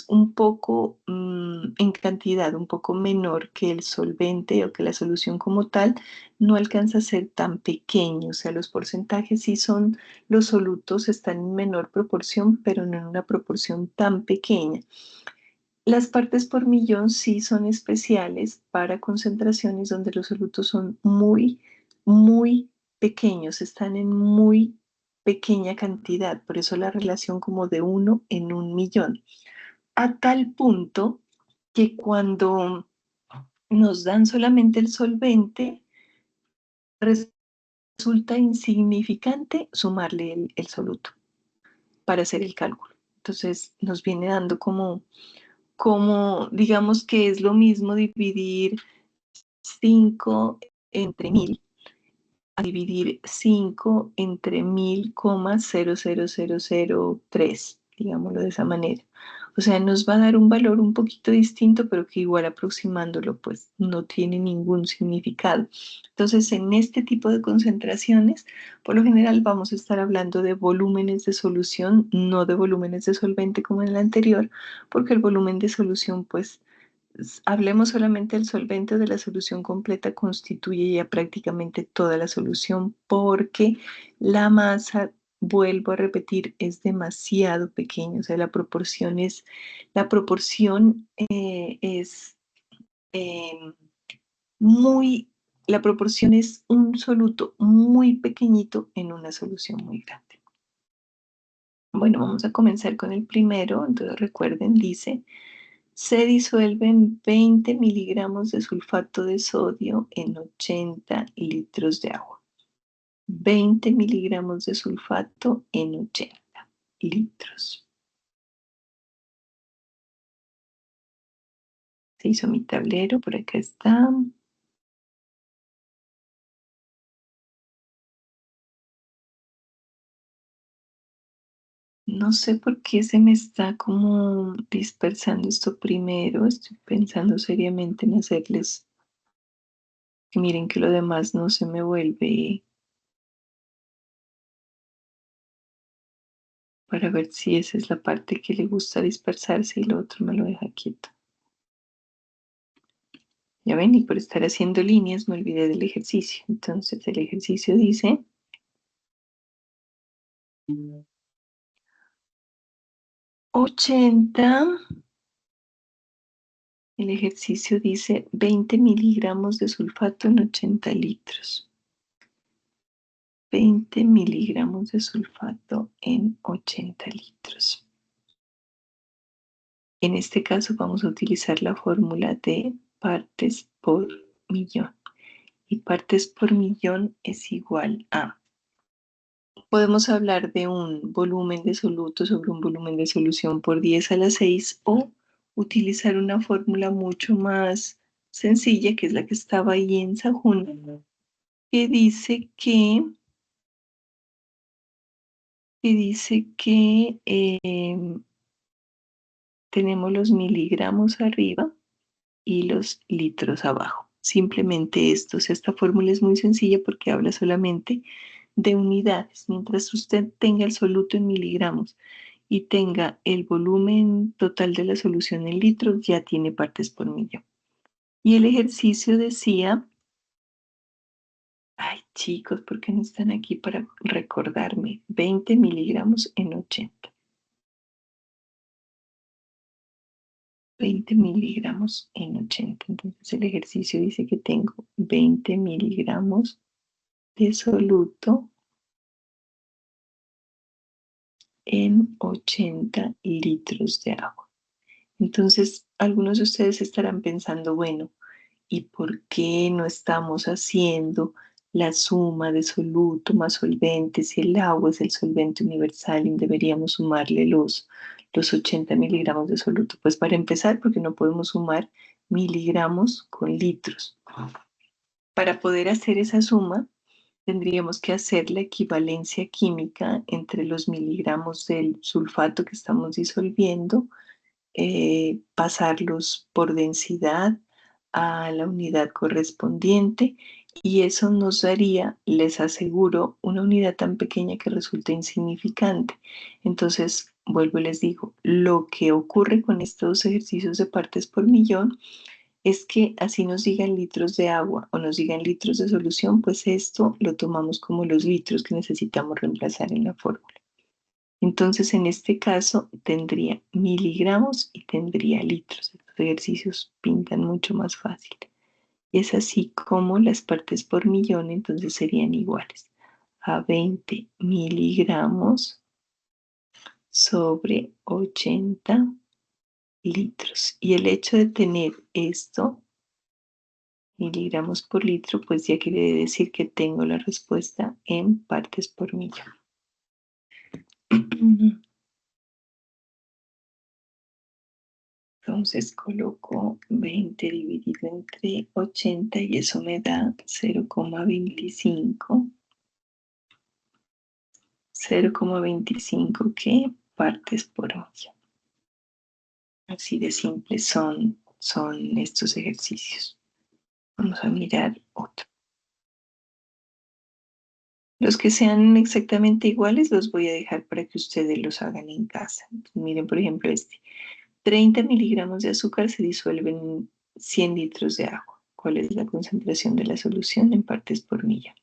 un poco en cantidad, un poco menor que el solvente o que la solución como tal, no alcanza a ser tan pequeño. O sea, los porcentajes sí son, los solutos están en menor proporción, pero no en una proporción tan pequeña. Las partes por millón sí son especiales para concentraciones donde los solutos son muy, muy pequeños, están en muy pequeña cantidad, por eso la relación como de 1 en 1.000.000, a tal punto que cuando nos dan solamente el solvente, resulta insignificante sumarle el soluto para hacer el cálculo. Entonces nos viene dando como digamos que es lo mismo dividir 5 entre 1.000 a dividir 5 entre 1.000,00003, digámoslo de esa manera. O sea, nos va a dar un valor un poquito distinto, pero que igual aproximándolo, pues no tiene ningún significado. Entonces, en este tipo de concentraciones, por lo general vamos a estar hablando de volúmenes de solución, no de volúmenes de solvente como en el anterior, porque el volumen de solución, pues, hablemos solamente del solvente o de la solución completa, constituye ya prácticamente toda la solución porque la masa, vuelvo a repetir, es demasiado pequeña. O sea, la proporción es eh, muy, la proporción es un soluto muy pequeñito en una solución muy grande. Bueno, vamos a comenzar con el primero. Entonces recuerden, dice: se disuelven 20 miligramos de sulfato de sodio en 80 litros de agua. 20 miligramos de sulfato en 80 litros. Se hizo mi tablero, por acá está. No sé por qué se me está como dispersando esto primero. Estoy pensando seriamente en hacerles que miren que lo demás no se me vuelve, para ver si esa es la parte que le gusta dispersarse y lo otro me lo deja quieto. Ya ven, y por estar haciendo líneas me olvidé del ejercicio. Entonces el ejercicio dice 80, el ejercicio dice 20 miligramos de sulfato en 80 litros. 20 miligramos de sulfato en 80 litros. En este caso vamos a utilizar la fórmula de partes por millón. Y partes por millón es igual a, podemos hablar de un volumen de soluto sobre un volumen de solución por 10 a la 6 o utilizar una fórmula mucho más sencilla, que es la que estaba ahí en Sahuna, que dice que tenemos los miligramos arriba y los litros abajo. Simplemente esto, o sea, esta fórmula es muy sencilla porque habla solamente de unidades. Mientras usted tenga el soluto en miligramos y tenga el volumen total de la solución en litros, ya tiene partes por millón. Y el ejercicio decía, ay chicos, ¿por qué no están aquí para recordarme? 20 miligramos en 80. 20 miligramos en 80. Entonces el ejercicio dice que tengo 20 miligramos de soluto en 80 litros de agua. Entonces, algunos de ustedes estarán pensando, bueno, ¿y por qué no estamos haciendo la suma de soluto más solvente. Si el agua es el solvente universal, deberíamos sumarle los 80 miligramos de soluto. Pues para empezar, porque no podemos sumar miligramos con litros. Para poder hacer esa suma, tendríamos que hacer la equivalencia química entre los miligramos del sulfato que estamos disolviendo, pasarlos por densidad a la unidad correspondiente, y eso nos daría, les aseguro, una unidad tan pequeña que resulta insignificante. Entonces, vuelvo y les digo, lo que ocurre con estos ejercicios de partes por millón es que así nos digan litros de agua o nos digan litros de solución, pues esto lo tomamos como los litros que necesitamos reemplazar en la fórmula. Entonces, en este caso, tendría miligramos y tendría litros. Estos ejercicios pintan mucho más fácil. Y es así como las partes por millón entonces serían iguales a 20 miligramos sobre 80 litros. Y el hecho de tener esto, miligramos por litro, pues ya quiere decir que tengo la respuesta en partes por millón. Entonces coloco 20 dividido entre 80 y eso me da 0,25. 0,25 que partes por millón. Así de simples son estos ejercicios. Vamos a mirar otro. Los que sean exactamente iguales los voy a dejar para que ustedes los hagan en casa. Entonces, miren, por ejemplo, 30 miligramos de azúcar se disuelven en 100 litros de agua. ¿Cuál es la concentración de la solución en partes por millón?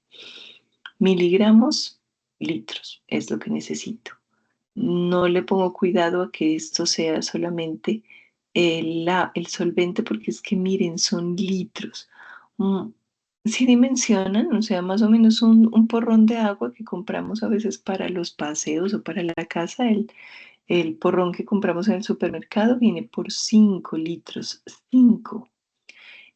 Miligramos, litros, es lo que necesito. No le pongo cuidado a que esto sea solamente el solvente, porque es que miren, son litros. Si dimensionan, o sea, más o menos un porrón de agua que compramos a veces para los paseos o para la casa, el porrón que compramos en el supermercado viene por 5 litros, 5.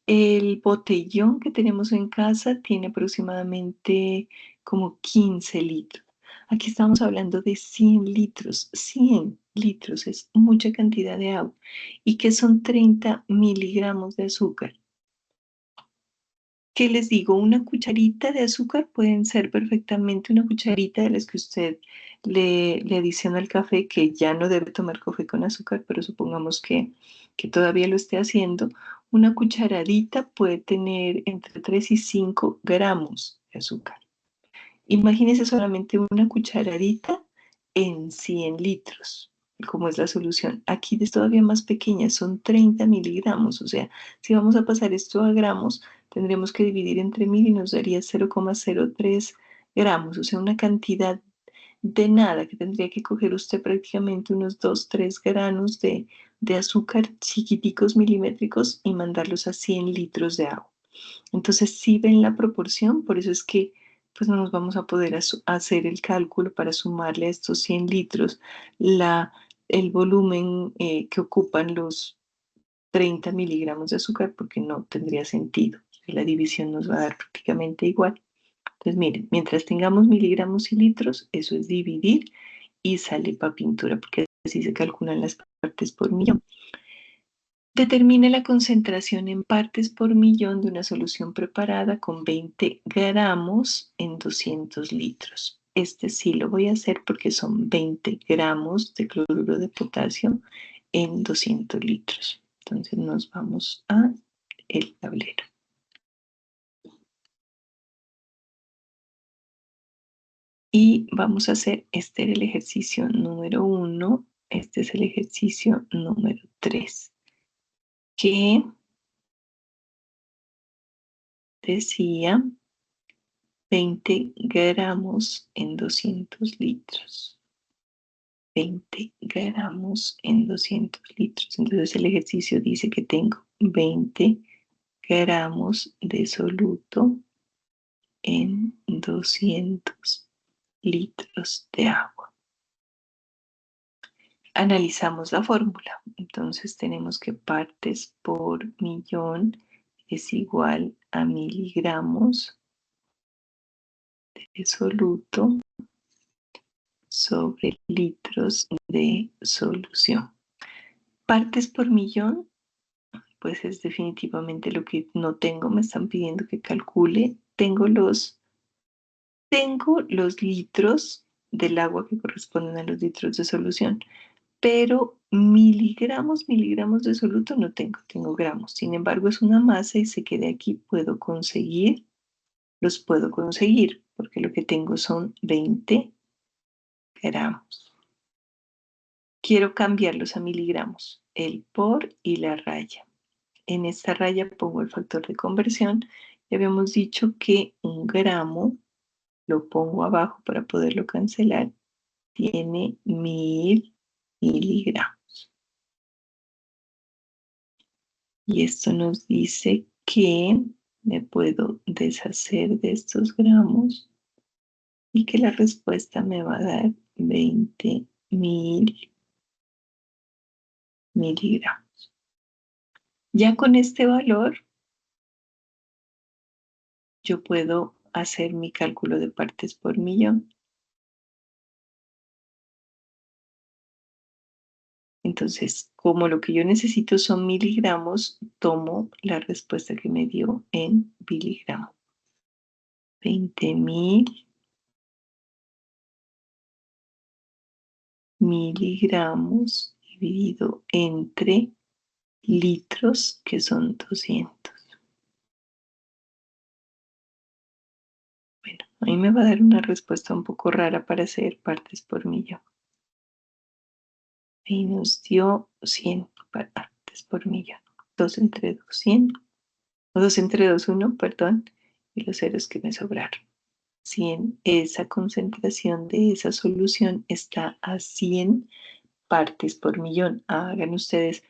El botellón que tenemos en casa tiene aproximadamente como 15 litros. Aquí estamos hablando de 100 litros. 100 litros es mucha cantidad de agua. ¿Y que son 30 miligramos de azúcar? ¿Qué les digo? Una cucharita de azúcar pueden ser perfectamente una cucharita de las que usted le adiciona al café, que ya no debe tomar café con azúcar, pero supongamos que todavía lo esté haciendo. Una cucharadita puede tener entre 3 y 5 gramos de azúcar. Imagínese solamente una cucharadita en 100 litros, como es la solución. Aquí es todavía más pequeña, son 30 miligramos. O sea, si vamos a pasar esto a gramos, tendremos que dividir entre 1000 y nos daría 0,03 gramos. O sea, una cantidad de nada, que tendría que coger usted prácticamente unos 2, 3 granos de azúcar chiquiticos milimétricos y mandarlos a 100 litros de agua. Entonces, si ven la proporción, por eso es que pues no nos vamos a poder hacer el cálculo para sumarle a estos 100 litros el volumen que ocupan los 30 miligramos de azúcar, porque no tendría sentido. La división nos va a dar prácticamente igual. Entonces, miren, mientras tengamos miligramos y litros, eso es dividir y sale para pintura, porque así se calculan las partes por millón. Determine la concentración en partes por millón de una solución preparada con 20 gramos en 200 litros. Este sí lo voy a hacer porque son 20 gramos de cloruro de potasio en 200 litros. Entonces nos vamos a el tablero. Y vamos a hacer, este era el ejercicio número 1, este es el ejercicio número 3, que decía 20 gramos en 200 litros. 20 gramos en 200 litros. Entonces el ejercicio dice que tengo 20 gramos de soluto en 200 litros de agua. Analizamos la fórmula. Entonces tenemos que partes por millón es igual a miligramos de soluto sobre litros de solución. Partes por millón, pues es definitivamente lo que no tengo. Me están pidiendo que calcule. Tengo los litros del agua que corresponden a los litros de solución, pero miligramos de soluto no tengo gramos. Sin embargo, es una masa y sé que de aquí los puedo conseguir, porque lo que tengo son 20 gramos. Quiero cambiarlos a miligramos, el por y la raya. En esta raya pongo el factor de conversión. Ya habíamos dicho que 1 gramo, lo pongo abajo para poderlo cancelar, tiene 1000 miligramos. Y esto nos dice que me puedo deshacer de estos gramos y que la respuesta me va a dar 20.000 miligramos. Ya con este valor, yo puedo hacer mi cálculo de partes por millón. Entonces, como lo que yo necesito son miligramos, tomo la respuesta que me dio en miligramos. 20.000 miligramos dividido entre litros, que son 200. Bueno, a mí me va a dar una respuesta un poco rara para hacer partes por millón. Y nos dio 100 partes por millón. 2 entre 2, 100. O 2 entre 2, 1, perdón. Y los ceros que me sobraron. 100, esa concentración de esa solución está a 100 partes por millón. Hagan ustedes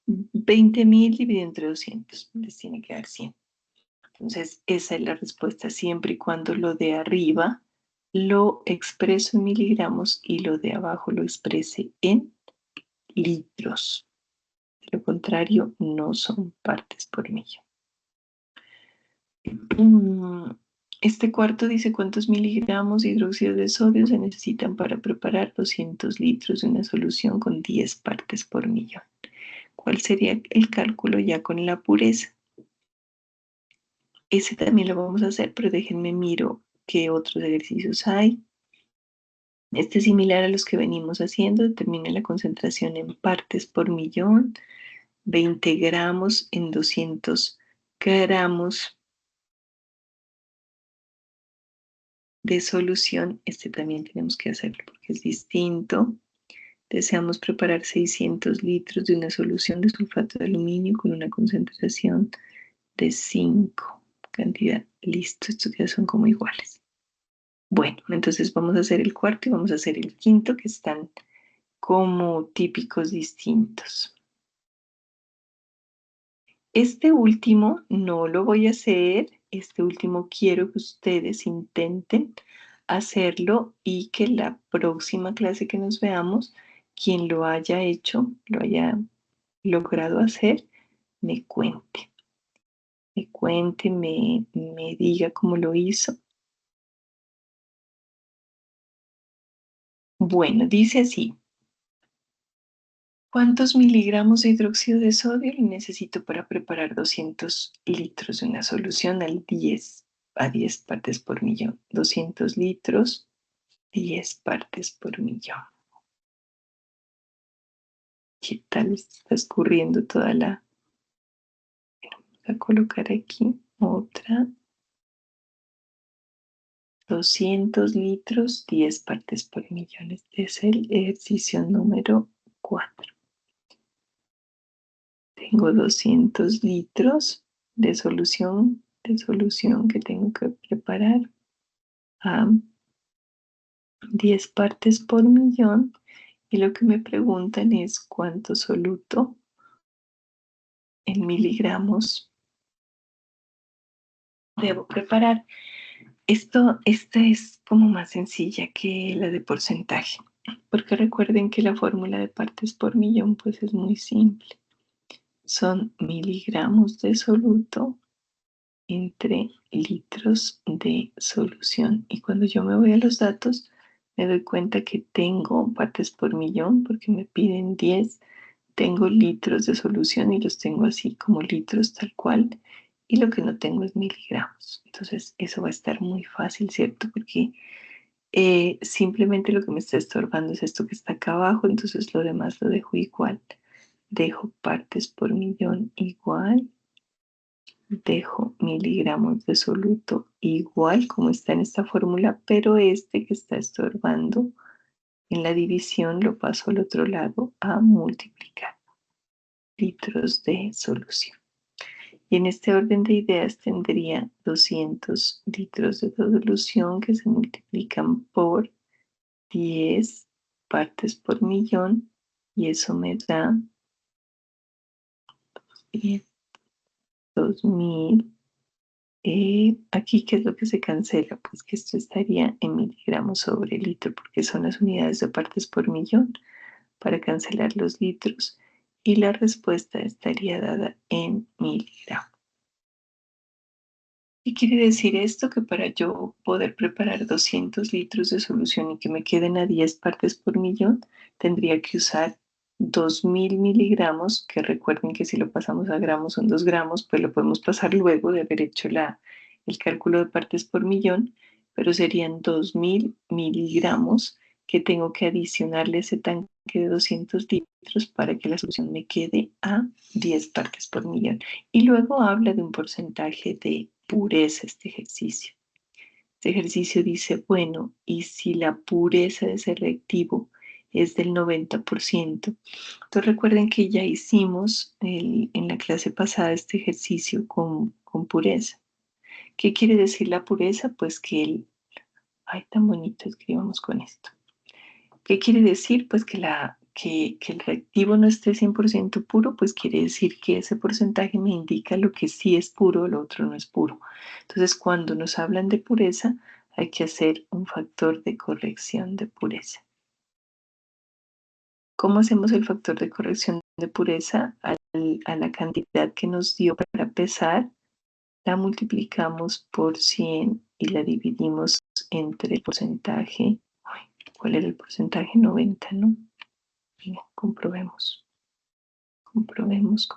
20.000 dividido entre 200. Les tiene que dar 100. Entonces, esa es la respuesta siempre y cuando lo de arriba lo expreso en miligramos y lo de abajo lo exprese en litros. De lo contrario, no son partes por millón. Este cuarto dice cuántos miligramos de hidróxido de sodio se necesitan para preparar 200 litros de una solución con 10 partes por millón. ¿Cuál sería el cálculo ya con la pureza? Ese también lo vamos a hacer, pero déjenme miro qué otros ejercicios hay. Este es similar a los que venimos haciendo. Determina la concentración en partes por millón. 20 gramos en 200 gramos de solución. Este también tenemos que hacerlo porque es distinto. Deseamos preparar 600 litros de una solución de sulfato de aluminio con una concentración de 5. Cantidad. Listo, estos ya son como iguales. Bueno, entonces vamos a hacer el cuarto y vamos a hacer el quinto, que están como típicos distintos. Este último no lo voy a hacer. Este último quiero que ustedes intenten hacerlo y que la próxima clase que nos veamos, quien lo haya hecho, lo haya logrado hacer, me cuente. Me diga cómo lo hizo. Bueno, dice así. ¿Cuántos miligramos de hidróxido de sodio necesito para preparar 200 litros de una solución a 10 partes por millón? 200 litros, 10 partes por millón. ¿Qué tal está escurriendo toda la... Vamos a colocar aquí otra. 200 litros, 10 partes por millón. Este es el ejercicio número 4. Tengo 200 litros de solución que tengo que preparar a 10 partes por millón. Y lo que me preguntan es cuánto soluto en miligramos debo preparar. Esta es como más sencilla que la de porcentaje, porque recuerden que la fórmula de partes por millón pues es muy simple. Son miligramos de soluto entre litros de solución. Y cuando yo me voy a los datos, me doy cuenta que tengo partes por millón porque me piden 10. Tengo litros de solución y los tengo así como litros tal cual. Y lo que no tengo es miligramos. Entonces eso va a estar muy fácil, ¿cierto? Porque simplemente lo que me está estorbando es esto que está acá abajo. Entonces lo demás lo dejo igual. Dejo partes por millón igual. Dejo miligramos de soluto igual como está en esta fórmula, pero este que está estorbando en la división lo paso al otro lado a multiplicar. Litros de solución. Y en este orden de ideas tendría 200 litros de solución que se multiplican por 10 partes por millón y eso me da 2000. Aquí, ¿qué es lo que se cancela? Pues que esto estaría en miligramos sobre litro porque son las unidades de partes por millón para cancelar los litros y la respuesta estaría dada en miligramos. ¿Qué quiere decir esto? Que para yo poder preparar 200 litros de solución y que me queden a 10 partes por millón, tendría que usar 2000 miligramos, que recuerden que si lo pasamos a gramos son 2 gramos, pues lo podemos pasar luego de haber hecho el cálculo de partes por millón, pero serían 2000 miligramos que tengo que adicionarle ese tanque de 200 litros para que la solución me quede a 10 partes por millón. Y luego habla de un porcentaje de pureza este ejercicio. Este ejercicio dice, bueno, y si la pureza de ese reactivo es del 90%, entonces recuerden que ya hicimos en la clase pasada este ejercicio con pureza. ¿Qué quiere decir la pureza? Pues que ay, tan bonito, escribamos con esto. ¿Qué quiere decir? Pues que el reactivo no esté 100% puro, pues quiere decir que ese porcentaje me indica lo que sí es puro, lo otro no es puro. Entonces, cuando nos hablan de pureza, hay que hacer un factor de corrección de pureza. ¿Cómo hacemos el factor de corrección de pureza? A la cantidad que nos dio para pesar, la multiplicamos por 100 y la dividimos entre el porcentaje. ¿Cuál era el porcentaje? 90, ¿no? Venga, comprobemos. Comprobemos.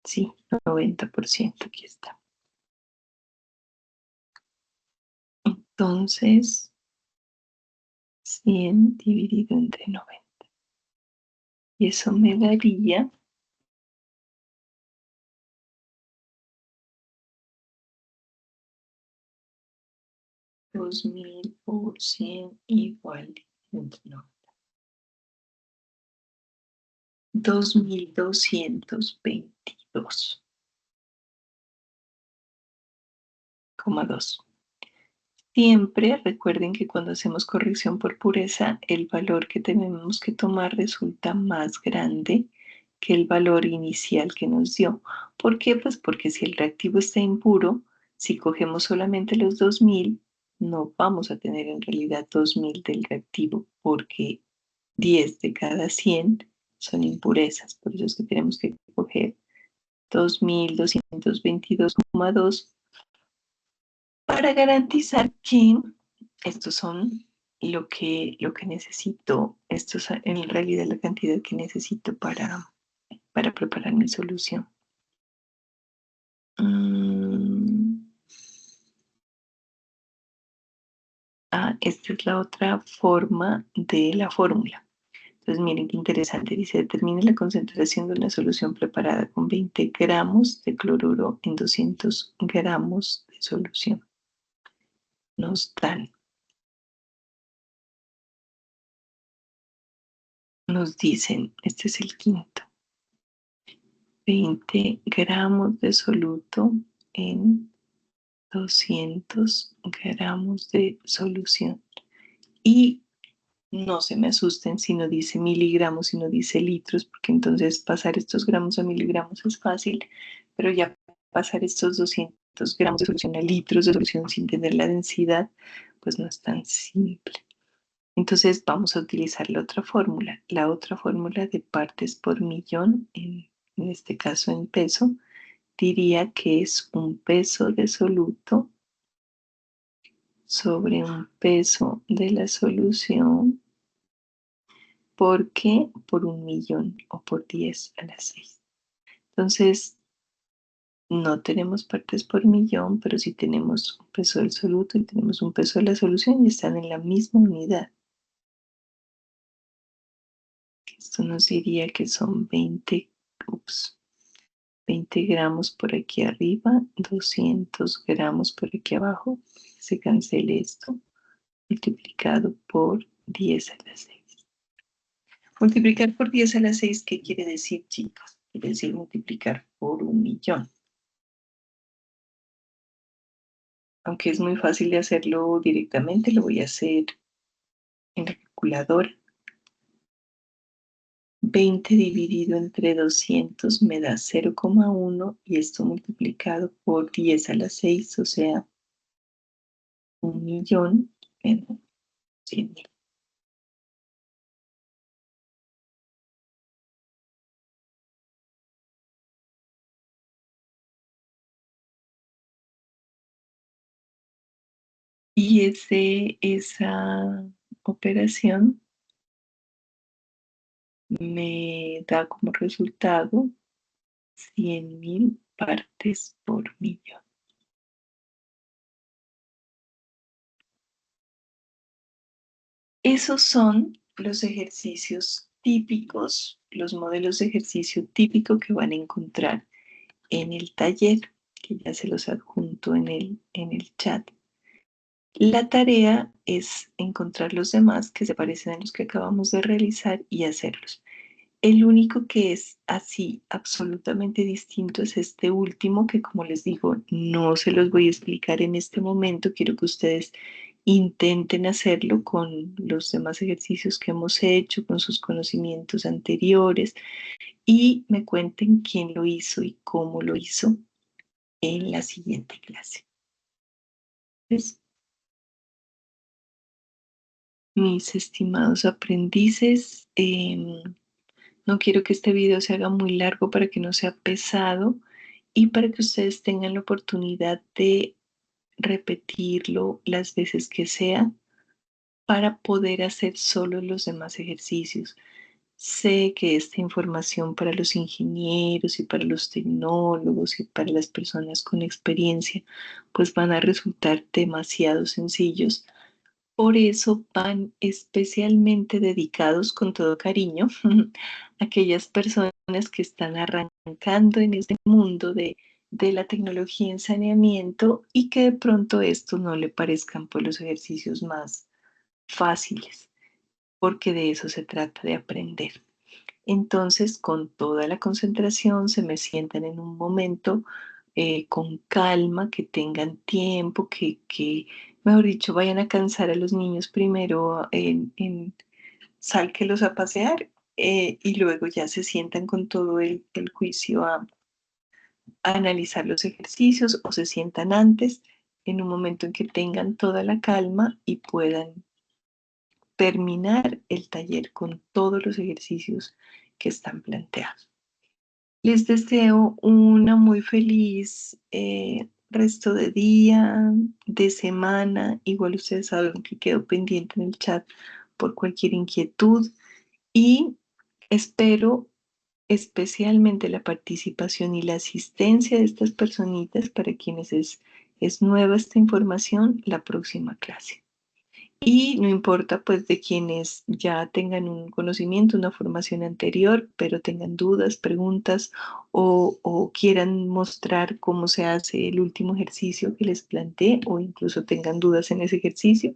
Sí, 90%, aquí está. Entonces, 100 dividido entre 90. Y eso me daría 2000 por 100 igual entre 90. 2222,2. Siempre recuerden que cuando hacemos corrección por pureza, el valor que tenemos que tomar resulta más grande que el valor inicial que nos dio. ¿Por qué? Pues porque si el reactivo está impuro, si cogemos solamente los 2000, no vamos a tener en realidad 2000 del reactivo, porque 10 de cada 100 son impurezas. Por eso es que tenemos que coger 2222,2 para garantizar que estos son lo que necesito, esto es en realidad la cantidad que necesito para preparar mi solución. Esta es la otra forma de la fórmula. Entonces, miren qué interesante. Dice, determine la concentración de una solución preparada con 20 gramos de cloruro en 200 gramos de solución. Nos dicen, este es el quinto, 20 gramos de soluto en 200 gramos de solución. Y no se me asusten si no dice miligramos, si no dice litros, porque entonces pasar estos gramos a miligramos es fácil, pero ya pasar estos 200 gramos de solución a litros de solución sin tener la densidad, pues no es tan simple. Entonces vamos a utilizar la otra fórmula de partes por millón, en este caso en peso, diría que es un peso de soluto sobre un peso de la solución. ¿Por qué? Por 1.000.000 o por 10 a la 6. Entonces, no tenemos partes por millón, pero sí tenemos un peso del soluto y tenemos un peso de la solución y están en la misma unidad. Esto nos diría que son 20 gramos por aquí arriba, 200 gramos por aquí abajo. Se cancele esto, multiplicado por 10 a la 6. Multiplicar por 10 a la 6, ¿qué quiere decir, chicos? Quiere decir multiplicar por 1.000.000. Aunque es muy fácil de hacerlo directamente, lo voy a hacer en la calculadora. 20 dividido entre 200 me da 0,1 y esto multiplicado por 10 a la 6, o sea, 1.000.000 menos 100.000. Y esa operación me da como resultado 100.000 partes por millón. Esos son los ejercicios típicos, los modelos de ejercicio típico que van a encontrar en el taller, que ya se los adjunto en el chat. La tarea es encontrar los demás que se parecen a los que acabamos de realizar y hacerlos. El único que es así absolutamente distinto es este último que, como les digo, no se los voy a explicar en este momento. Quiero que ustedes intenten hacerlo con los demás ejercicios que hemos hecho, con sus conocimientos anteriores y me cuenten quién lo hizo y cómo lo hizo en la siguiente clase. Pues, mis estimados aprendices, no quiero que este video se haga muy largo para que no sea pesado y para que ustedes tengan la oportunidad de repetirlo las veces que sea para poder hacer solo los demás ejercicios. Sé que esta información para los ingenieros y para los tecnólogos y para las personas con experiencia pues van a resultar demasiado sencillos. Por eso van especialmente dedicados con todo cariño a aquellas personas que están arrancando en este mundo de la tecnología en saneamiento y que de pronto esto no le parezcan pues los ejercicios más fáciles, porque de eso se trata de aprender. Entonces, con toda la concentración, se me sientan en un momento con calma, que tengan tiempo, mejor dicho, vayan a cansar a los niños primero sálquelos a pasear y luego ya se sientan con todo el juicio a analizar los ejercicios o se sientan antes en un momento en que tengan toda la calma y puedan terminar el taller con todos los ejercicios que están planteados. Les deseo una muy feliz resto de día, de semana. Igual ustedes saben que quedo pendiente en el chat por cualquier inquietud y espero especialmente la participación y la asistencia de estas personitas para quienes es nueva esta información la próxima clase. Y no importa pues de quienes ya tengan un conocimiento, una formación anterior, pero tengan dudas, preguntas o quieran mostrar cómo se hace el último ejercicio que les planteé o incluso tengan dudas en ese ejercicio,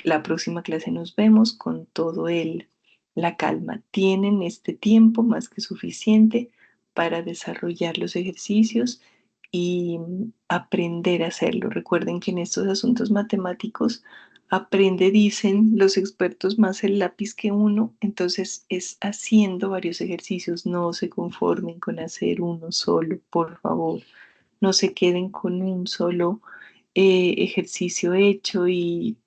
la próxima clase nos vemos con todo la calma. Tienen este tiempo más que suficiente para desarrollar los ejercicios y aprender a hacerlo. Recuerden que en estos asuntos matemáticos aprende, dicen los expertos, más el lápiz que uno, entonces es haciendo varios ejercicios. No se conformen con hacer uno solo, por favor. No se queden con un solo ejercicio hecho y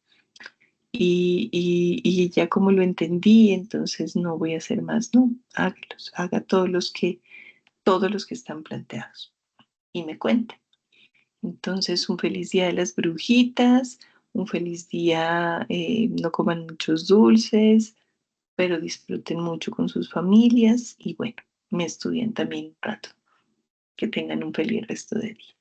ya como lo entendí, entonces no voy a hacer más, no, hágalos, haga todos los que todos los que están planteados y me cuenten. Entonces, un feliz día de las brujitas, un feliz día, no coman muchos dulces, pero disfruten mucho con sus familias y bueno, me estudian también un rato. Que tengan un feliz resto de día.